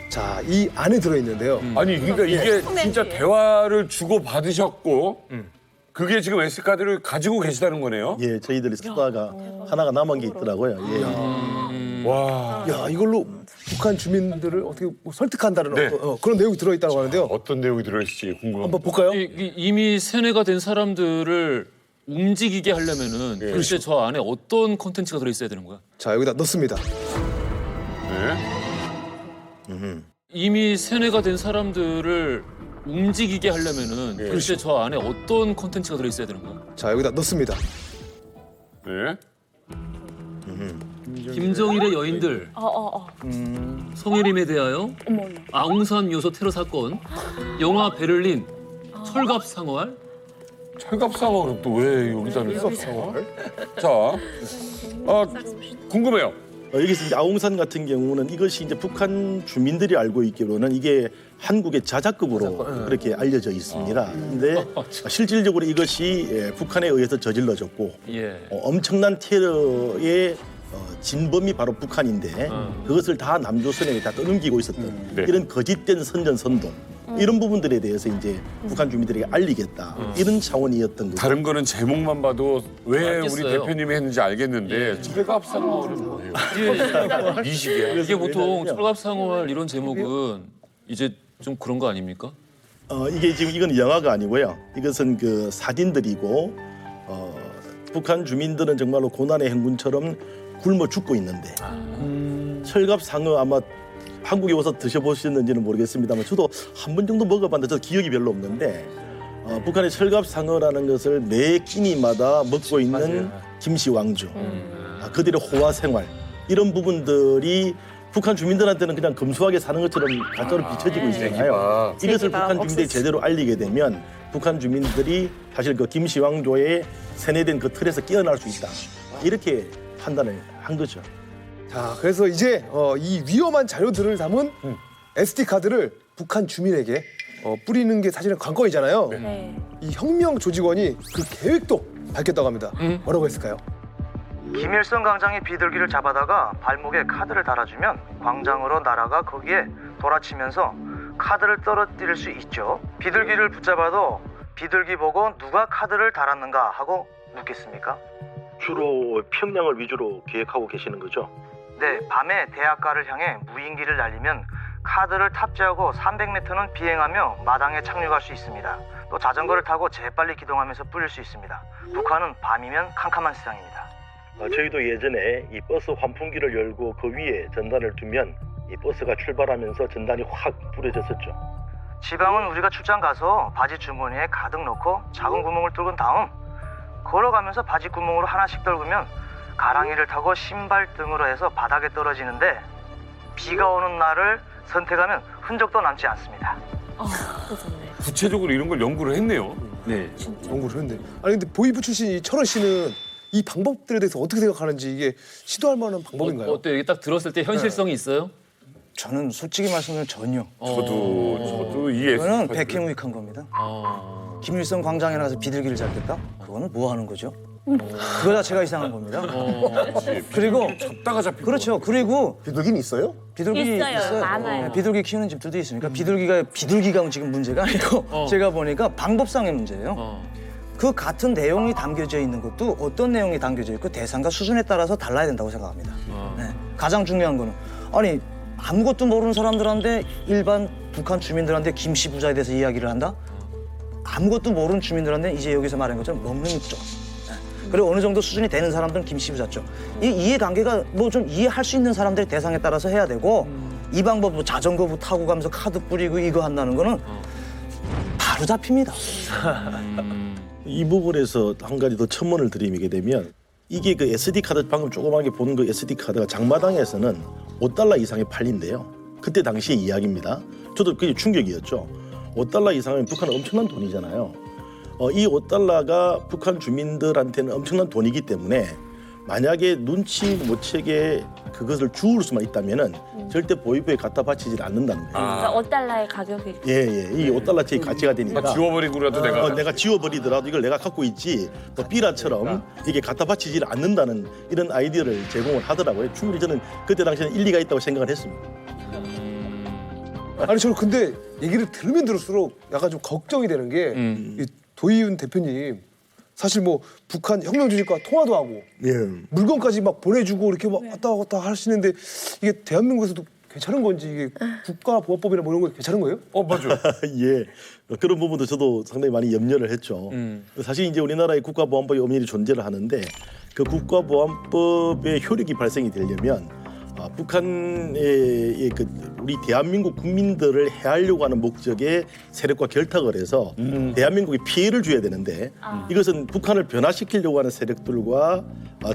자, 이 안에 들어있는데요. 아니 그러니까 이게 진짜 대화를 주고 받으셨고 그게 지금 S카드를 가지고 계시다는 거네요. 예, 저희들이 쓰다가 하나가 남은 게 있더라고요. 예. 와. 야, 이걸로 북한 주민들을 어떻게 뭐 설득한다는 네. 그런 내용이 들어있다고 하는데요. 어떤 내용이 들어있을지 궁금합니다. 한번 볼까요? 이미 세뇌가 된 사람들을 움직이게 하려면은 글쎄 저 안에 어떤 콘텐츠가 들어있어야 되는 거야? 자, 여기다 넣습니다. 이미 세뇌가 된 사람들을 움직이게 하려면은 글쎄 저 안에 어떤 콘텐츠가 들어있어야 되는 거야? 자, 여기다 넣습니다. 네. 김정일의 여인들 성혜림에 대하여 아웅산 요소 테러 사건 영화 베를린 철갑상활 철갑상활은 또 왜 여기다 넣었어? 자, 궁금해요. 여기서 이제 아웅산 같은 경우는 이것이 이제 북한 주민들이 알고 있기로는 이게 한국의 자작극으로 그렇게 알려져 있습니다. 근데 실질적으로 이것이 북한에 의해서 저질러졌고 엄청난 테러의 진범이 바로 북한인데 그것을 다 남조선에게 다 떠넘기고 있었던 이런 거짓된 선전선동 이런 부분들에 대해서 이제 북한 주민들에게 알리겠다 이런 차원이었던 거죠. 다른 거는 제목만 봐도 왜 우리 대표님이 했는지 알겠는데 철갑상활은 뭐예요? 미식이야. 이게 보통 철갑상활 이런 제목은 이제 좀 그런 거 아닙니까? 이게 지금 이건 영화가 아니고요. 이것은 그 사진들이고 북한 주민들은 정말로 고난의 행군처럼 굶어 죽고 있는데 철갑상어 아마 한국에 와서 드셔보셨는지는 모르겠습니다만 저도 한 번 정도 먹어봤는데 저도 기억이 별로 없는데 북한의 철갑상어라는 것을 매 끼니마다 먹고 있는 김씨 왕조 그들의 호화 생활 이런 부분들이 북한 주민들한테는 그냥 검소하게 사는 것처럼 가짜로 비춰지고 있잖아요. 이것을 북한 주민들이 제대로 알리게 되면 북한 주민들이 사실 그 김씨 왕조의 세뇌된 그 틀에서 깨어날 수 있다. 이렇게 판단을 한 거죠. 자, 그래서 이제 이 위험한 자료들을 담은 SD 카드를 북한 주민에게 뿌리는 게 사실은 관건이잖아요. 이 혁명 조직원이 그 계획도 밝혔다고 합니다. 뭐라고 했을까요? 김일성 광장의 비둘기를 잡아다가 발목에 카드를 달아주면 광장으로 날아가 거기에 돌아치면서 카드를 떨어뜨릴 수 있죠. 비둘기를 붙잡아도 비둘기 보고 누가 카드를 달았는가 하고 묻겠습니까? 주로 평양을 위주로 계획하고 계시는 거죠? 네, 밤에 대학가를 향해 무인기를 날리면 카드를 탑재하고 300m는 비행하며 마당에 착륙할 수 있습니다. 또 자전거를 타고 재빨리 기동하면서 뿌릴 수 있습니다. 북한은 밤이면 캄캄한 세상입니다. 저희도 예전에 이 버스 환풍기를 열고 그 위에 전단을 두면 이 버스가 출발하면서 전단이 확 뿌려졌었죠. 지방은 우리가 출장 가서 바지 주머니에 가득 넣고 작은 구멍을 뚫은 다음 걸어가면서 바지 구멍으로 하나씩 떨구면 가랑이를 타고 신발 등으로 해서 바닥에 떨어지는데 비가 오는 날을 선택하면 흔적도 남지 않습니다. 구체적으로 이런 걸 연구를 했네요. 네. 연구를 했는데. 아니 근데 보이부 출신 이 철원 씨는 이 방법들에 대해서 어떻게 생각하는지 이게 시도할 만한 방법인가요? 어때 이게 딱 들었을 때 현실성이 있어요? 저는 솔직히 말씀드리면 전혀. 저도 이해. 이거는 백해무익한 겁니다. 김일성 광장에 나가서 비둘기를 잡겠다? 그거는 뭐 하는 거죠? 그거 자체가 이상한 겁니다. 그리고 잡다가 잡히고. 그렇죠. 그리고 비둘기는 있어요? 비둘기 있어요. 많아요. 네, 비둘기 키우는 집들도 있으니까 비둘기가 지금 문제가 아니고 제가 보니까 방법상의 문제예요. 그 같은 내용이 담겨져 있는 것도 어떤 내용이 담겨져 있고 대상과 수준에 따라서 달라야 된다고 생각합니다. 네. 가장 중요한 거는 아니 아무것도 모르는 사람들한테 일반 북한 주민들한테 김씨 부자에 대해서 이야기를 한다? 아무것도 모르는 주민들한테 이제 여기서 말한 것처럼 먹는 쪽. 그리고 어느 정도 수준이 되는 사람들은 김씨 부자죠. 이 이해관계가 뭐 좀 이해할 수 있는 사람들의 대상에 따라서 해야 되고 이 방법 뭐 자전거 타고 가면서 카드 뿌리고 이거 한다는 거는 바로 잡힙니다. 이 부분에서 한 가지 더 첨언을 드리게 되면 이게 그 SD 카드 방금 조그맣게 본 그 SD 카드가 장마당에서는 5달러 이상에 팔린대요. 그때 당시의 이야기입니다. 저도 그게 충격이었죠. 5달러 이상은 북한은 엄청난 돈이잖아요. 이 5달러가 북한 주민들한테는 엄청난 돈이기 때문에 만약에 눈치 못 채게 그것을 주울 수만 있다면은 절대 보이부에 갖다 바치질 않는다는 거예요. 그러니까 5달러의 가격이. 예. 이 5달러짜리 가치가 되니까. 지워버리고라도 내가 지워버리더라도 이걸 내가 갖고 있지. 뭐 삐라처럼 이게 갖다 바치질 않는다는 이런 아이디어를 제공을 하더라고요. 충분히 저는 그때 당시에는 일리가 있다고 생각을 했습니다. 아니 저는 근데 얘기를 들으면 들을수록 약간 좀 걱정이 되는 게 이 도희윤 대표님 사실 뭐 북한 혁명 조직과 통화도 하고 물건까지 막 보내주고 이렇게 막 왔다 갔다 하시는데 이게 대한민국에서도 괜찮은 건지 이게 국가보안법이나 뭐 이런 거 괜찮은 거예요? 맞죠. 예. 그런 부분도 저도 상당히 많이 염려를 했죠. 사실 이제 우리나라의 국가보안법이 엄연히 존재를 하는데 그 국가보안법의 효력이 발생이 되려면 북한의 우리 대한민국 국민들을 해하려고 하는 목적의 세력과 결탁을 해서 대한민국에 피해를 줘야 되는데 이것은 북한을 변화시키려고 하는 세력들과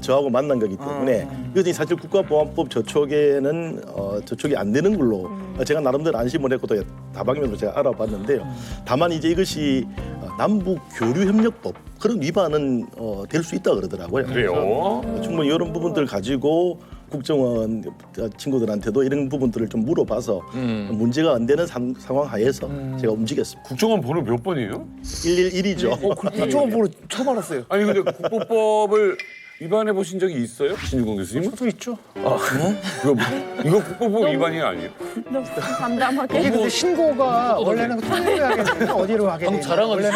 저하고 만난 거기 때문에 이것이 사실 국가보안법 저촉에는 저촉이 안 되는 걸로 제가 나름대로 안심을 했고 또 다방면으로 제가 알아봤는데요. 다만 이제 이것이 남북 교류협력법 그런 위반은 될 수 있다 그러더라고요. 그래요? 충분히 이런 부분들 가지고 국정원 친구들한테도 이런 부분들을 좀 물어봐서 문제가 안 되는 상황 하에서 제가 움직였습니다. 국정원 번호 몇 번이에요? 111이죠. 국정원 번호 처음 알았어요. 아니 근데 국보법을 위반해 보신 적이 있어요? 신유공 교수님? 저도 있죠. 이거 국보법 위반이 아니에요? 담담하게. 이게 근데 신고가 원래는 통일을 하게 되면 어디로 하게 되냐. 자랑하는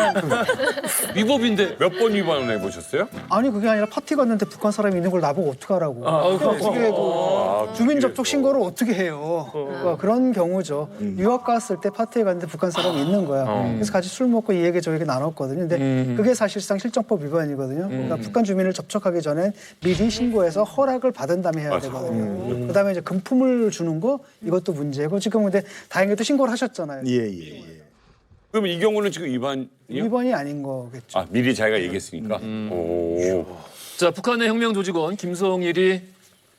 위법인데 몇 번 위반을 해보셨어요? 아니 그게 아니라 파티 갔는데 북한 사람이 있는 걸 나보고 어떡하라고. 어떻게 해도 주민 접촉 신고를 어떻게 해요. 그런 경우죠. 유학 갔을 때 파티에 갔는데 북한 사람이 있는 거야. 그래서 같이 술 먹고 이 얘기 저 얘기 나눴거든요. 근데 그게 사실상 실정법 위반이거든요. 그러니까 북한 주민을 접촉하기 전에 미리 신고해서 허락을 받은 다음에 해야 되거든요. 그다음에 이제 금품을 주는 거 이것도 문제고 지금 근데 다행히도 신고를 하셨잖아요. 예. 그럼 이 경우는 지금 위반이요? 위반이 아닌 거겠죠. 미리 자기가 얘기했으니까. 오. 자, 북한의 혁명 조직원 김성일이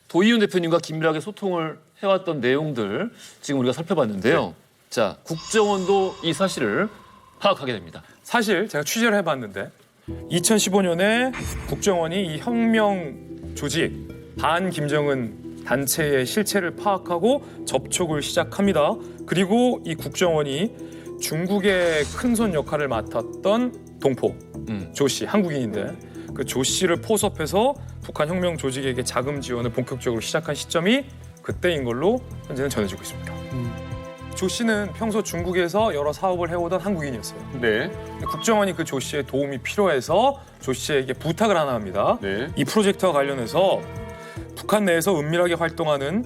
도희윤 대표님과 긴밀하게 소통을 해왔던 내용들 지금 우리가 살펴봤는데요. 자, 국정원도 이 사실을 파악하게 됩니다. 사실 제가 취재를 해봤는데 2015년에 국정원이 이 혁명 조직 반 김정은 단체의 실체를 파악하고 접촉을 시작합니다. 그리고 이 국정원이 중국의 큰손 역할을 맡았던 동포 조 씨, 한국인인데 그 조 씨를 포섭해서 북한 혁명 조직에게 자금 지원을 본격적으로 시작한 시점이 그때인 걸로 현재는 전해지고 있습니다. 조 씨는 평소 중국에서 여러 사업을 해오던 한국인이었어요. 네. 국정원이 그 조 씨의 도움이 필요해서 조 씨에게 부탁을 하나 합니다. 네. 이 프로젝트와 관련해서 북한 내에서 은밀하게 활동하는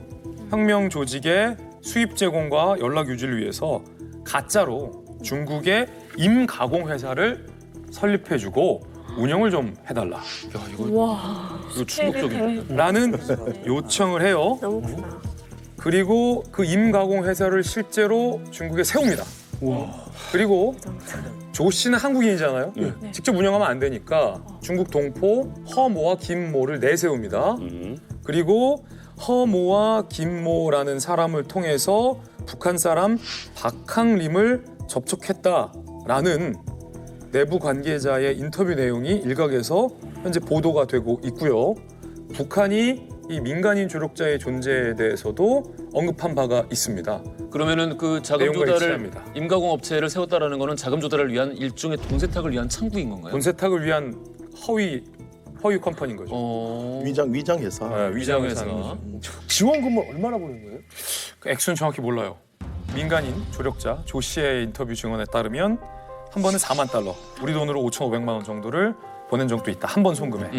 혁명 조직의 수입 제공과 연락 유지를 위해서 가짜로 중국의 임가공 회사를 설립해주고 운영을 좀 해달라. 야, 이거 충격적이다. 라는 요청을 해요. 너무 크다. 그리고 그 임가공 회사를 실제로 중국에 세웁니다. 그리고 조 씨는 한국인이잖아요. 직접 운영하면 안 되니까 중국 동포 허모와 김모를 내세웁니다. 그리고 허모와 김모라는 사람을 통해서 북한 사람 박항림을 접촉했다라는 내부 관계자의 인터뷰 내용이 일각에서 현재 보도가 되고 있고요. 북한이 이 민간인 조력자의 존재에 대해서도 언급한 바가 있습니다. 그러면은 그 자금 내용과 조달을 일치합니다. 임가공 업체를 세웠다라는 거는 자금 조달을 위한 일종의 돈세탁을 위한 창구인 건가요? 돈세탁을 위한 허위 컴퍼니인 거죠. 위장 회사. 네, 위장 회사. 지원금을 얼마나 보는 거예요? 그 액수는 정확히 몰라요. 민간인 조력자 조 씨의 인터뷰 증언에 따르면 한 번은 4만 달러, 우리 돈으로 5,500만 원 정도를 보낸 적도 있다. 한 번 송금에.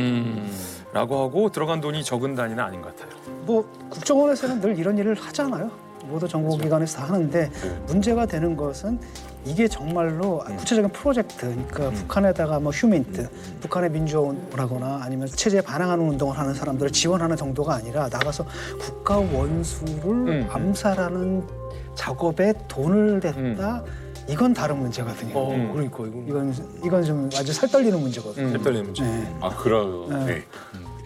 라고 하고 들어간 돈이 적은 단위는 아닌 것 같아요. 뭐 국정원에서는 늘 이런 일을 하잖아요. 모두 정보기관에서 다 하는데 문제가 되는 것은 이게 정말로 구체적인 프로젝트, 그러니까 북한에다가 뭐 휴민트, 북한의 민주화라거나 아니면 체제에 반항하는 운동을 하는 사람들을 지원하는 정도가 아니라 나가서 국가 원수를 암살하는 작업에 돈을 댔다. 이건 다른 문제거든요. 그러니까 이건 좀 아주 살떨리는 문제거든요. 살떨리는 문제. 아 그래요. 네.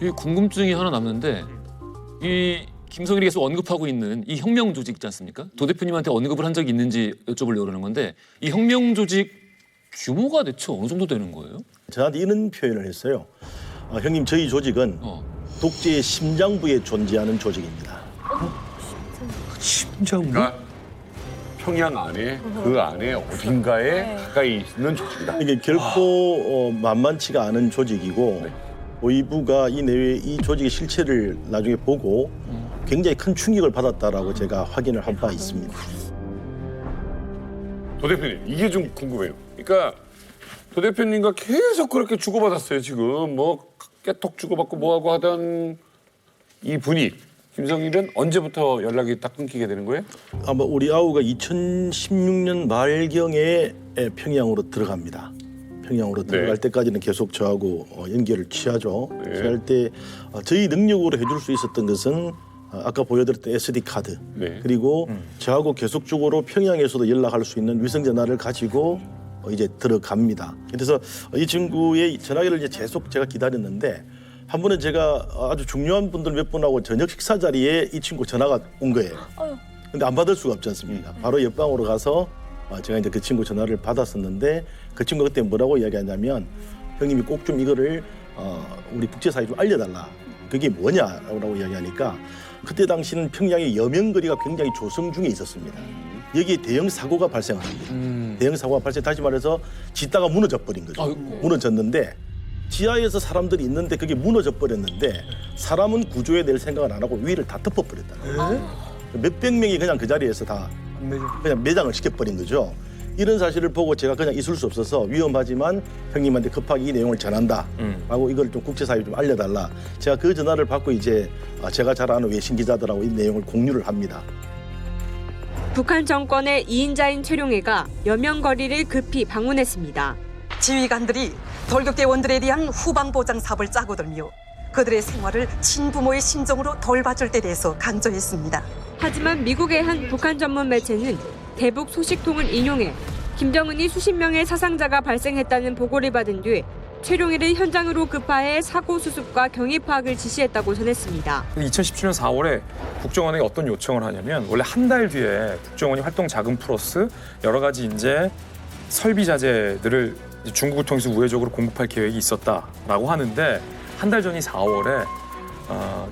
이 궁금증이 하나 남는데 이 김성일이 계속 언급하고 있는 이 혁명 조직 있지 않습니까? 도 대표님한테 언급을 한 적이 있는지 여쭤보려고 그러는 건데 이 혁명 조직 규모가 대체 어느 정도 되는 거예요? 저한테 이런 표현을 했어요. 형님 저희 조직은 독재의 심장부에 존재하는 조직입니다. 심장부? 그러니까 평양 안에 그 안에 어딘가에 가까이 있는 조직이다. 이게 결코 만만치가 않은 조직이고 오이부가 이 내외 이 조직의 실체를 나중에 보고 굉장히 큰 충격을 받았다라고 제가 확인을 한 바 있습니다. 도 대표님 이게 좀 궁금해요. 그러니까 도 대표님과 계속 그렇게 주고받았어요. 지금 뭐 깨톡 주고받고 뭐하고 하던 이 분이 김성일은 언제부터 연락이 딱 끊기게 되는 거예요? 아마 우리 아우가 2016년 말경에 평양으로 들어갑니다. 평양으로 들어갈 때까지는 계속 저하고 연결을 취하죠. 취할 때 저희 능력으로 해줄 수 있었던 것은 아까 보여드렸던 SD 카드 그리고 저하고 계속적으로 평양에서도 연락할 수 있는 위성전화를 가지고 이제 들어갑니다. 그래서 이 친구의 전화기를 이제 계속 제가 기다렸는데 한 번은 제가 아주 중요한 분들 몇 분하고 저녁 식사 자리에 이 친구 전화가 온 거예요. 근데 안 받을 수가 없지 않습니까? 바로 옆방으로 가서 제가 이제 그 친구 전화를 받았었는데 그 친구가 그때 뭐라고 이야기하냐면 형님이 꼭 좀 이거를 우리 국제사회에 좀 알려달라. 그게 뭐냐라고 이야기하니까 그때 당시는 평양의 여명거리가 굉장히 조성 중에 있었습니다. 여기에 대형 사고가 발생을 합니다. 대형 사고가 발생, 다시 말해서 짓다가 무너져 버린 거죠. 무너졌는데 지하에서 사람들이 있는데 그게 무너져 버렸는데 사람은 구조해 낼 생각을 안 하고 위를 다 덮어버렸다는 거예요. 몇백 명이 그냥 그 자리에서 다 그냥 매장을 시켜버린 거죠. 이런 사실을 보고 제가 그냥 있을 수 없어서 위험하지만 형님한테 급하게 이 내용을 전한다 하고 이걸 좀 국제사회에 좀 알려달라. 제가 그 전화를 받고 이제 제가 잘 아는 외신 기자들하고 이 내용을 공유를 합니다. 북한 정권의 2인자인 최룡해가 여명거리를 급히 방문했습니다. 지휘관들이 돌격대원들에 대한 후방 보장 사업을 짜고 들며 그들의 생활을 친부모의 심정으로 돌봐줄 때 대해서 강조했습니다. 하지만 미국의 한 북한 전문 매체는 대북 소식통을 인용해 김정은이 수십 명의 사상자가 발생했다는 보고를 받은 뒤 최룡해를 현장으로 급파해 사고 수습과 경위 파악을 지시했다고 전했습니다. 2017년 4월에 국정원에게 어떤 요청을 하냐면 원래 한 달 뒤에 국정원이 활동 자금 플러스 여러 가지 이제 설비 자재들을 중국을 통해서 우회적으로 공급할 계획이 있었다라고 하는데 한 달 전이 4월에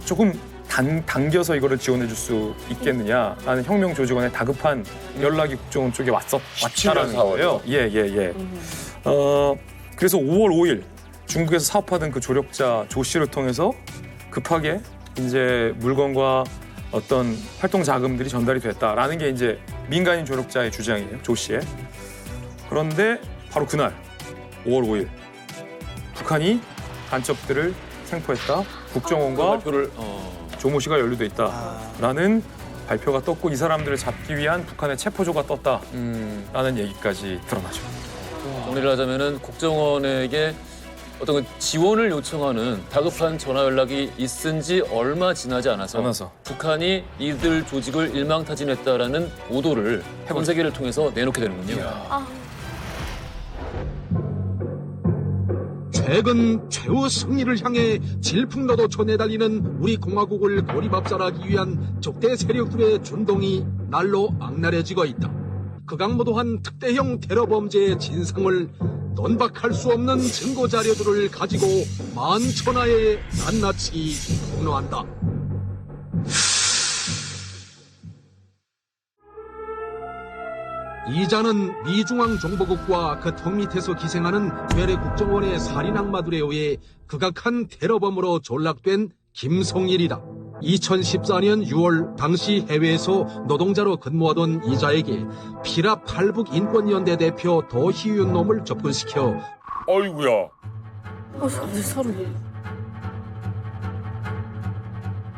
조금 당겨서 이거를 지원해 줄 수 있겠느냐라는 혁명 조직원의 다급한 연락이 국정원 쪽에 왔다라는 거예요. 예. 그래서 5월 5일 중국에서 사업하던 그 조력자 조 씨를 통해서 급하게 이제 물건과 어떤 활동 자금들이 전달이 됐다라는 게 이제 민간인 조력자의 주장이에요. 조 씨의. 그런데 바로 그날 5월 5일 북한이 간첩들을 생포했다. 국정원과 발표를 조모 씨가 연루돼 있다라는 발표가 떴고 이 사람들을 잡기 위한 북한의 체포조가 떴다라는 얘기까지 드러나죠. 정리를 하자면은 국정원에게 어떤 그 지원을 요청하는 다급한 전화 연락이 있은 지 얼마 지나지 않아서 북한이 이들 조직을 일망타진했다라는 보도를 전 세계를 통해서 내놓게 되는군요. 최근 최후 승리를 향해 질풍노도초 내달리는 우리 공화국을 고리밥살하기 위한 적대 세력들의 준동이 날로 악랄해지고 있다. 극악무도한 특대형 테러 범죄의 진상을 논박할 수 없는 증거 자료들을 가지고 만천하에 낱낱이 폭로한다. 이자는 미중앙정보국과 그 턱 밑에서 기생하는 괴뢰 국정원의 살인 악마들에 의해 극악한 테러범으로 전락된 김성일이다. 2014년 6월 당시 해외에서 노동자로 근무하던 이자에게 피라 팔북 인권연대 대표 도희윤 놈을 접근시켜 어이구야.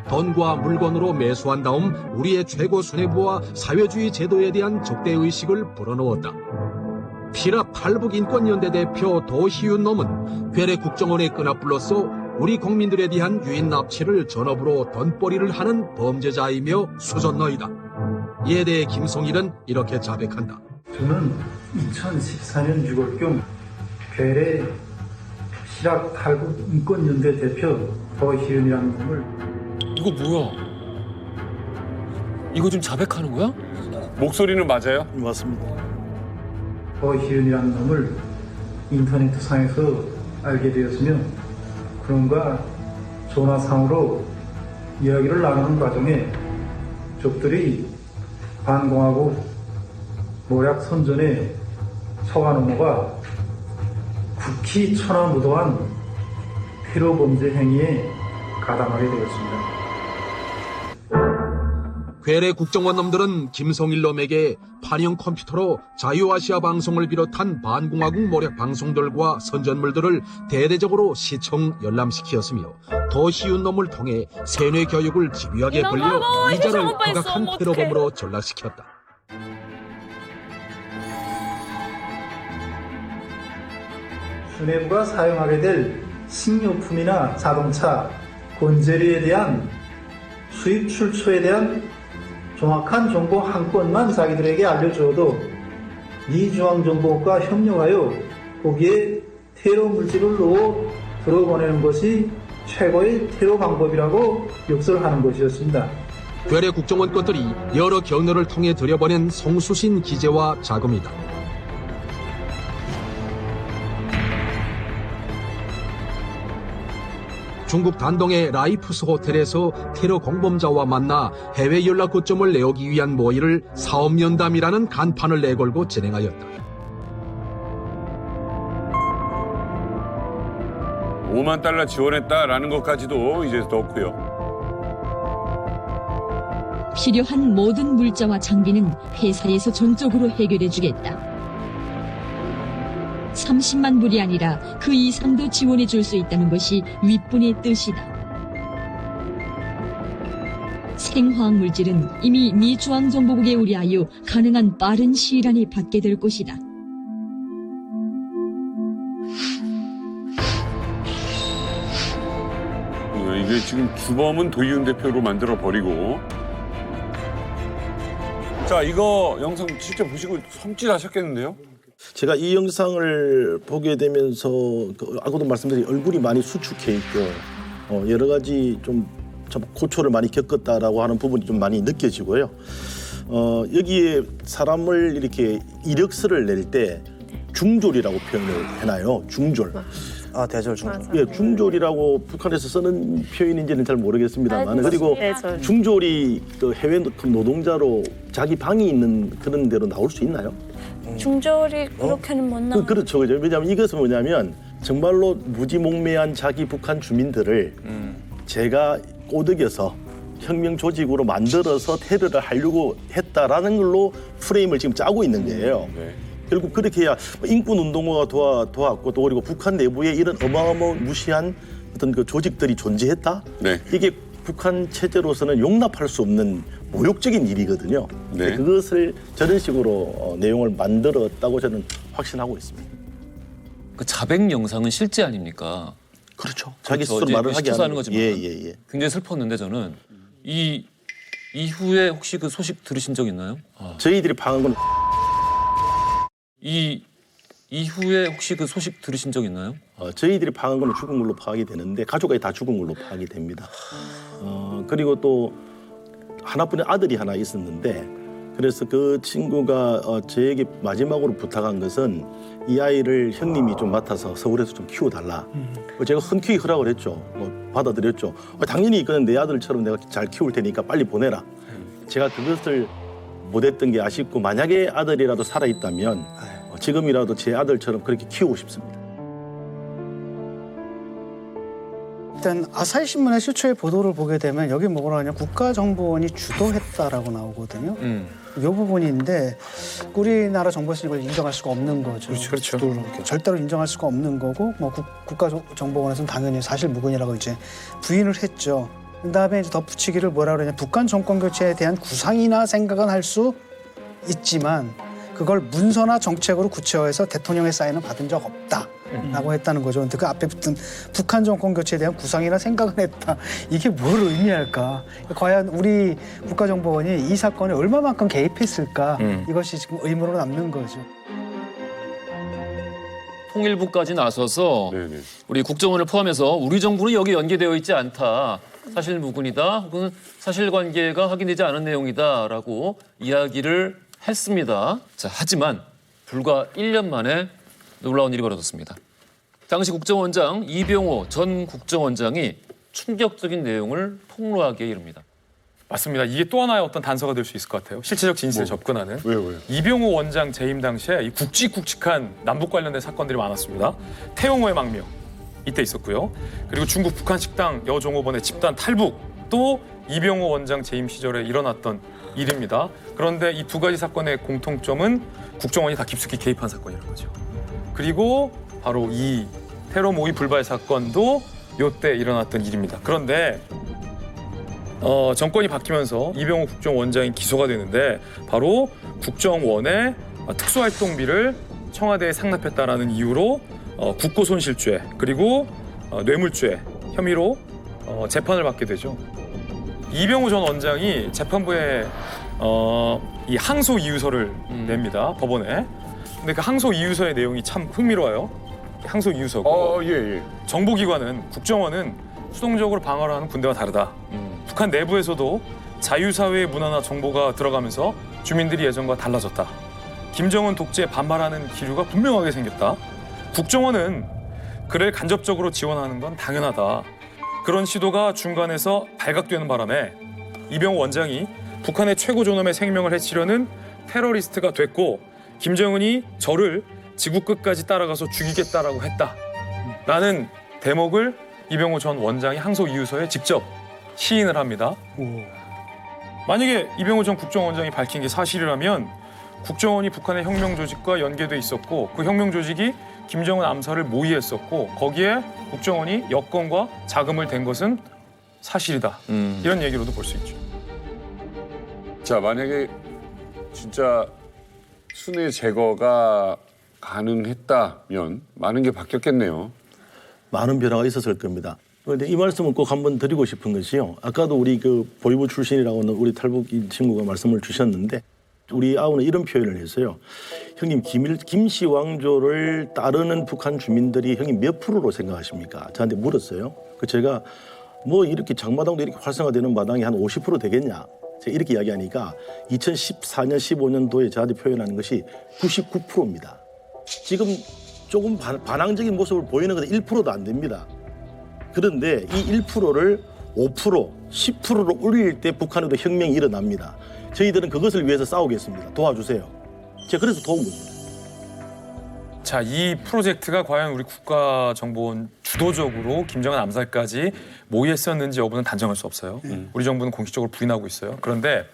돈과 물건으로 매수한 다음 우리의 최고 수뇌부와 사회주의 제도에 대한 적대의식을 불어넣었다. 피라 팔북 인권연대 대표 도희윤 놈은 괴뢰 국정원의 끈앞불로서 우리 국민들에 대한 유인 납치를 전업으로 돈벌이를 하는 범죄자이며 수존너이다. 이에 대해 김성일은 이렇게 자백한다. 저는 2014년 6월경 괴뢰 피라 팔북 인권연대 대표 도희윤이라는 놈을 이거 뭐야? 이거 좀 자백하는 거야? 목소리는 맞아요? 맞습니다. 도희윤이라는 놈을 인터넷상에서 알게 되었으며 그런가 전화상으로 이야기를 나누는 과정에 적들이 반공하고 모략 선전에 속아넘어가 국히 천하무도한 테러 범죄 행위에 가담하게 되었습니다. 괴뢰 국정원 놈들은 김성일 놈에게 판형 컴퓨터로 자유아시아 방송을 비롯한 반공화국 모략 방송들과 선전물들을 대대적으로 시청 열람시키었으며 도희윤 놈을 통해 세뇌 교육을 집요하게 벌려 이자를 극악한 테러범으로 전락시켰다. 수뇌부가 사용하게 될 식료품이나 자동차, 건재료에 대한 수입 출처에 대한 정확한 정보 한 건만 자기들에게 알려주어도 미중앙정보국과 협력하여 거기에 테러 물질을 넣어 들어보내는 것이 최고의 테러 방법이라고 역설하는 것이었습니다. 괴뢰 국정원 것들이 여러 경로를 통해 들여보낸 송수신 기재와 자금이다. 중국 단동의 라이프스 호텔에서 테러 공범자와 만나 해외 연락 거점을 내오기 위한 모의를 사업연담이라는 간판을 내걸고 진행하였다. 5만 달러 지원했다라는 것까지도 이제 넣고요. 필요한 모든 물자와 장비는 회사에서 전적으로 해결해주겠다. 30만 불이 아니라 그 이상도 지원해 줄 수 있다는 것이 윗분의 뜻이다. 생화학 물질은 이미 미중앙정보국에 의뢰하여 가능한 빠른 시일 안에 받게 될 것이다. 이게 지금 주범은 도희윤 대표로 만들어 버리고. 자, 이거 영상 진짜 보시고 섬찟하셨겠는데요? 제가 이 영상을 보게 되면서 아까도 말씀드린 얼굴이 많이 수축해 있고 여러 가지 좀 고초를 많이 겪었다라고 하는 부분이 좀 많이 느껴지고요. 여기에 사람을 이렇게 이력서를 낼 때 중졸이라고 표현을 해놔요. 중졸. 대졸 중졸. 예, 중졸이라고 북한에서 쓰는 표현인지는 잘 모르겠습니다만 그리고 대졸. 중졸이 그 해외 노동자로 자기 방이 있는 그런 데로 나올 수 있나요? 중졸이 그렇게는 못 나와. 그렇죠. 왜냐하면 이것은 뭐냐면 정말로 무지몽매한 자기 북한 주민들을 제가 꼬드겨서 혁명 조직으로 만들어서 테러를 하려고 했다라는 걸로 프레임을 지금 짜고 있는 거예요. 결국 그렇게 해야 인권운동가가 도왔고 또 그리고 북한 내부에 이런 어마어마무시한 어떤 그 조직들이 존재했다? 네. 이게 북한 체제로서는 용납할 수 없는 모욕적인 일이거든요. 네. 그것을 저런 식으로 내용을 만들었다고 저는 확신하고 있습니다. 그 자백 영상은 실제 아닙니까? 그렇죠. 자기 그렇죠. 스스로 말을 하게 하는 거지만 예. 굉장히 슬펐는데 저는 이 이후에 혹시 그 소식 들으신 적 있나요? 저희들이 방한 건 이 이후에 혹시 그 소식 들으신 적 있나요? 저희들이 파악한 건 죽은 걸로 파악이 되는데 가족까지 다 죽은 걸로 파악이 됩니다. 그리고 또 하나뿐인 아들이 하나 있었는데 그래서 그 친구가 저에게 마지막으로 부탁한 것은 이 아이를 형님이 좀 맡아서 서울에서 좀 키워달라. 제가 흔쾌히 허락을 했죠. 받아들였죠. 당연히 이거는 내 아들처럼 내가 잘 키울 테니까 빨리 보내라. 제가 그것을 못했던 게 아쉽고 만약에 아들이라도 살아있다면 지금이라도 제 아들처럼 그렇게 키우고 싶습니다. 일단 아사히 신문의 최초의 보도를 보게 되면 여기 뭐라 하냐 국가정보원이 주도했다라고 나오거든요. 이 부분인데 우리나라 정보에서 이걸 인정할 수가 없는 거죠. 그렇죠. 절대로 인정할 수가 없는 거고 뭐 국가정보원에서는 당연히 사실 무근이라고 이제 부인을 했죠. 그다음에 이제 덧붙이기를 뭐라 그러냐 북한 정권 교체에 대한 구상이나 생각은 할 수 있지만 그걸 문서나 정책으로 구체화해서 대통령의 사인은 받은 적 없다라고 했다는 거죠. 근데 그 앞에 붙은 북한 정권 교체에 대한 구상이나 생각은 했다. 이게 뭘 의미할까? 과연 우리 국가정보원이 이 사건에 얼마만큼 개입했을까? 이것이 지금 의문으로 남는 거죠. 통일부까지 나서서 우리 국정원을 포함해서 우리 정부는 여기 연계되어 있지 않다. 사실 무근이다 혹은 사실관계가 확인되지 않은 내용이다라고 이야기를 했습니다. 자, 하지만 불과 1년 만에 놀라운 일이 벌어졌습니다. 당시 국정원장 이병호 전 국정원장이 충격적인 내용을 폭로하기에 이릅니다. 맞습니다. 이게 또 하나의 어떤 단서가 될 수 있을 것 같아요. 실체적 진실에 접근하는. 왜요? 이병호 원장 재임 당시에 이 굵직굵직한 남북 관련된 사건들이 많았습니다. 태용호의 망명 이때 있었고요. 그리고 중국 북한 식당 여종업원의 집단 탈북 또 이병호 원장 재임 시절에 일어났던 일입니다. 그런데 이 두 가지 사건의 공통점은 국정원이 다 깊숙이 개입한 사건이라는 거죠. 그리고 바로 이 테러 모의 불발 사건도 이때 일어났던 일입니다. 그런데 정권이 바뀌면서 이병호 국정원장이 기소가 되는데 바로 국정원의 특수활동비를 청와대에 상납했다라는 이유로 국고손실죄 그리고 뇌물죄 혐의로 재판을 받게 되죠. 이병호 전 원장이 재판부에 이 항소 이유서를 냅니다. 법원에. 근데 그 항소 이유서의 내용이 참 흥미로워요. 항소 이유서고 정보기관은 국정원은 수동적으로 방어를 하는 군대와 다르다. 북한 내부에서도 자유사회의 문화나 정보가 들어가면서 주민들이 예전과 달라졌다. 김정은 독재에 반발하는 기류가 분명하게 생겼다. 국정원은 그를 간접적으로 지원하는 건 당연하다. 그런 시도가 중간에서 발각되는 바람에 이병호 원장이 북한의 최고 존엄의 생명을 해치려는 테러리스트가 됐고 김정은이 저를 지구 끝까지 따라가서 죽이겠다라고 했다. 라는 대목을 이병호 전 원장이 항소 이유서에 직접 시인을 합니다. 만약에 이병호 전 국정원장이 밝힌 게 사실이라면 국정원이 북한의 혁명 조직과 연계돼 있었고 그 혁명 조직이 김정은 암살을 모의했었고 거기에 국정원이 여권과 자금을 댄 것은 사실이다. 이런 얘기로도 볼 수 있죠. 자, 만약에 진짜 순회 제거가 가능했다면 많은 게 바뀌었겠네요. 많은 변화가 있었을 겁니다. 그런데 이 말씀은 꼭 한번 드리고 싶은 것이요. 아까도 우리 그 보위부 출신이라고 하는 우리 탈북인 친구가 말씀을 주셨는데 우리 아우는 이런 표현을 했어요. 형님 김씨 왕조를 따르는 북한 주민들이 형님 몇 프로로 생각하십니까? 저한테 물었어요. 그 제가 뭐 이렇게 장마당도 이렇게 활성화되는 마당이 한 50% 되겠냐? 제가 이렇게 이야기하니까 2014년 15년도에 저한테 표현하는 것이 99%입니다. 지금 조금 반항적인 모습을 보이는 것은 1%도 안 됩니다. 그런데 이 1%를 5%, 10%로 올릴 때 북한에도 혁명이 일어납니다. 저희들은 그것을 위해서 싸우겠습니다. 도와주세요. 제가 그래서 도운 겁니다. 자, 이 프로젝트가 과연 우리 국가정보원 주도적으로 김정은 암살까지 모의했었는지 여부는 단정할 수 없어요. 우리 정부는 공식적으로 부인하고 있어요. 그런데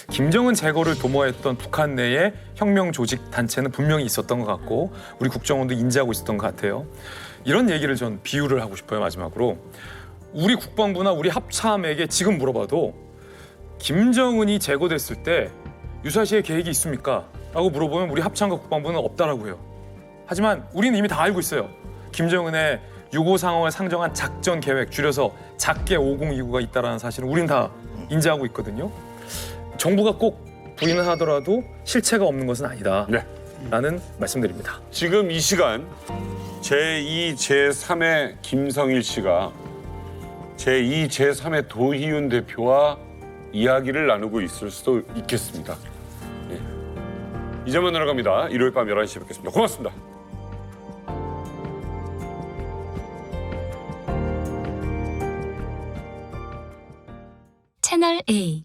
김정은 제거를 도모했던 북한 내의 혁명 조직 단체는 분명히 있었던 것 같고 우리 국정원도 인지하고 있었던 것 같아요. 이런 얘기를 전 비유를 하고 싶어요. 마지막으로 우리 국방부나 우리 합참에게 지금 물어봐도 김정은이 제거됐을 때 유사시에 계획이 있습니까? 라고 물어보면 우리 합참과 국방부는 없다라고 해요. 하지만 우리는 이미 다 알고 있어요. 김정은의 유고 상황을 상정한 작전 계획, 줄여서 작게 5029가 있다는 사실은 우린 다 인지하고 있거든요. 정부가 꼭 부인을 하더라도 실체가 없는 것은 아니다. 라는 말씀드립니다. 지금 이 시간 제2, 제3의 김성일 씨가 제2, 제3의 도희윤 대표와 이야기를 나누고 있을 수도 있겠습니다. 예. 이제만 날아갑니다. 일요일 밤 11시에 뵙겠습니다. 고맙습니다. 채널 A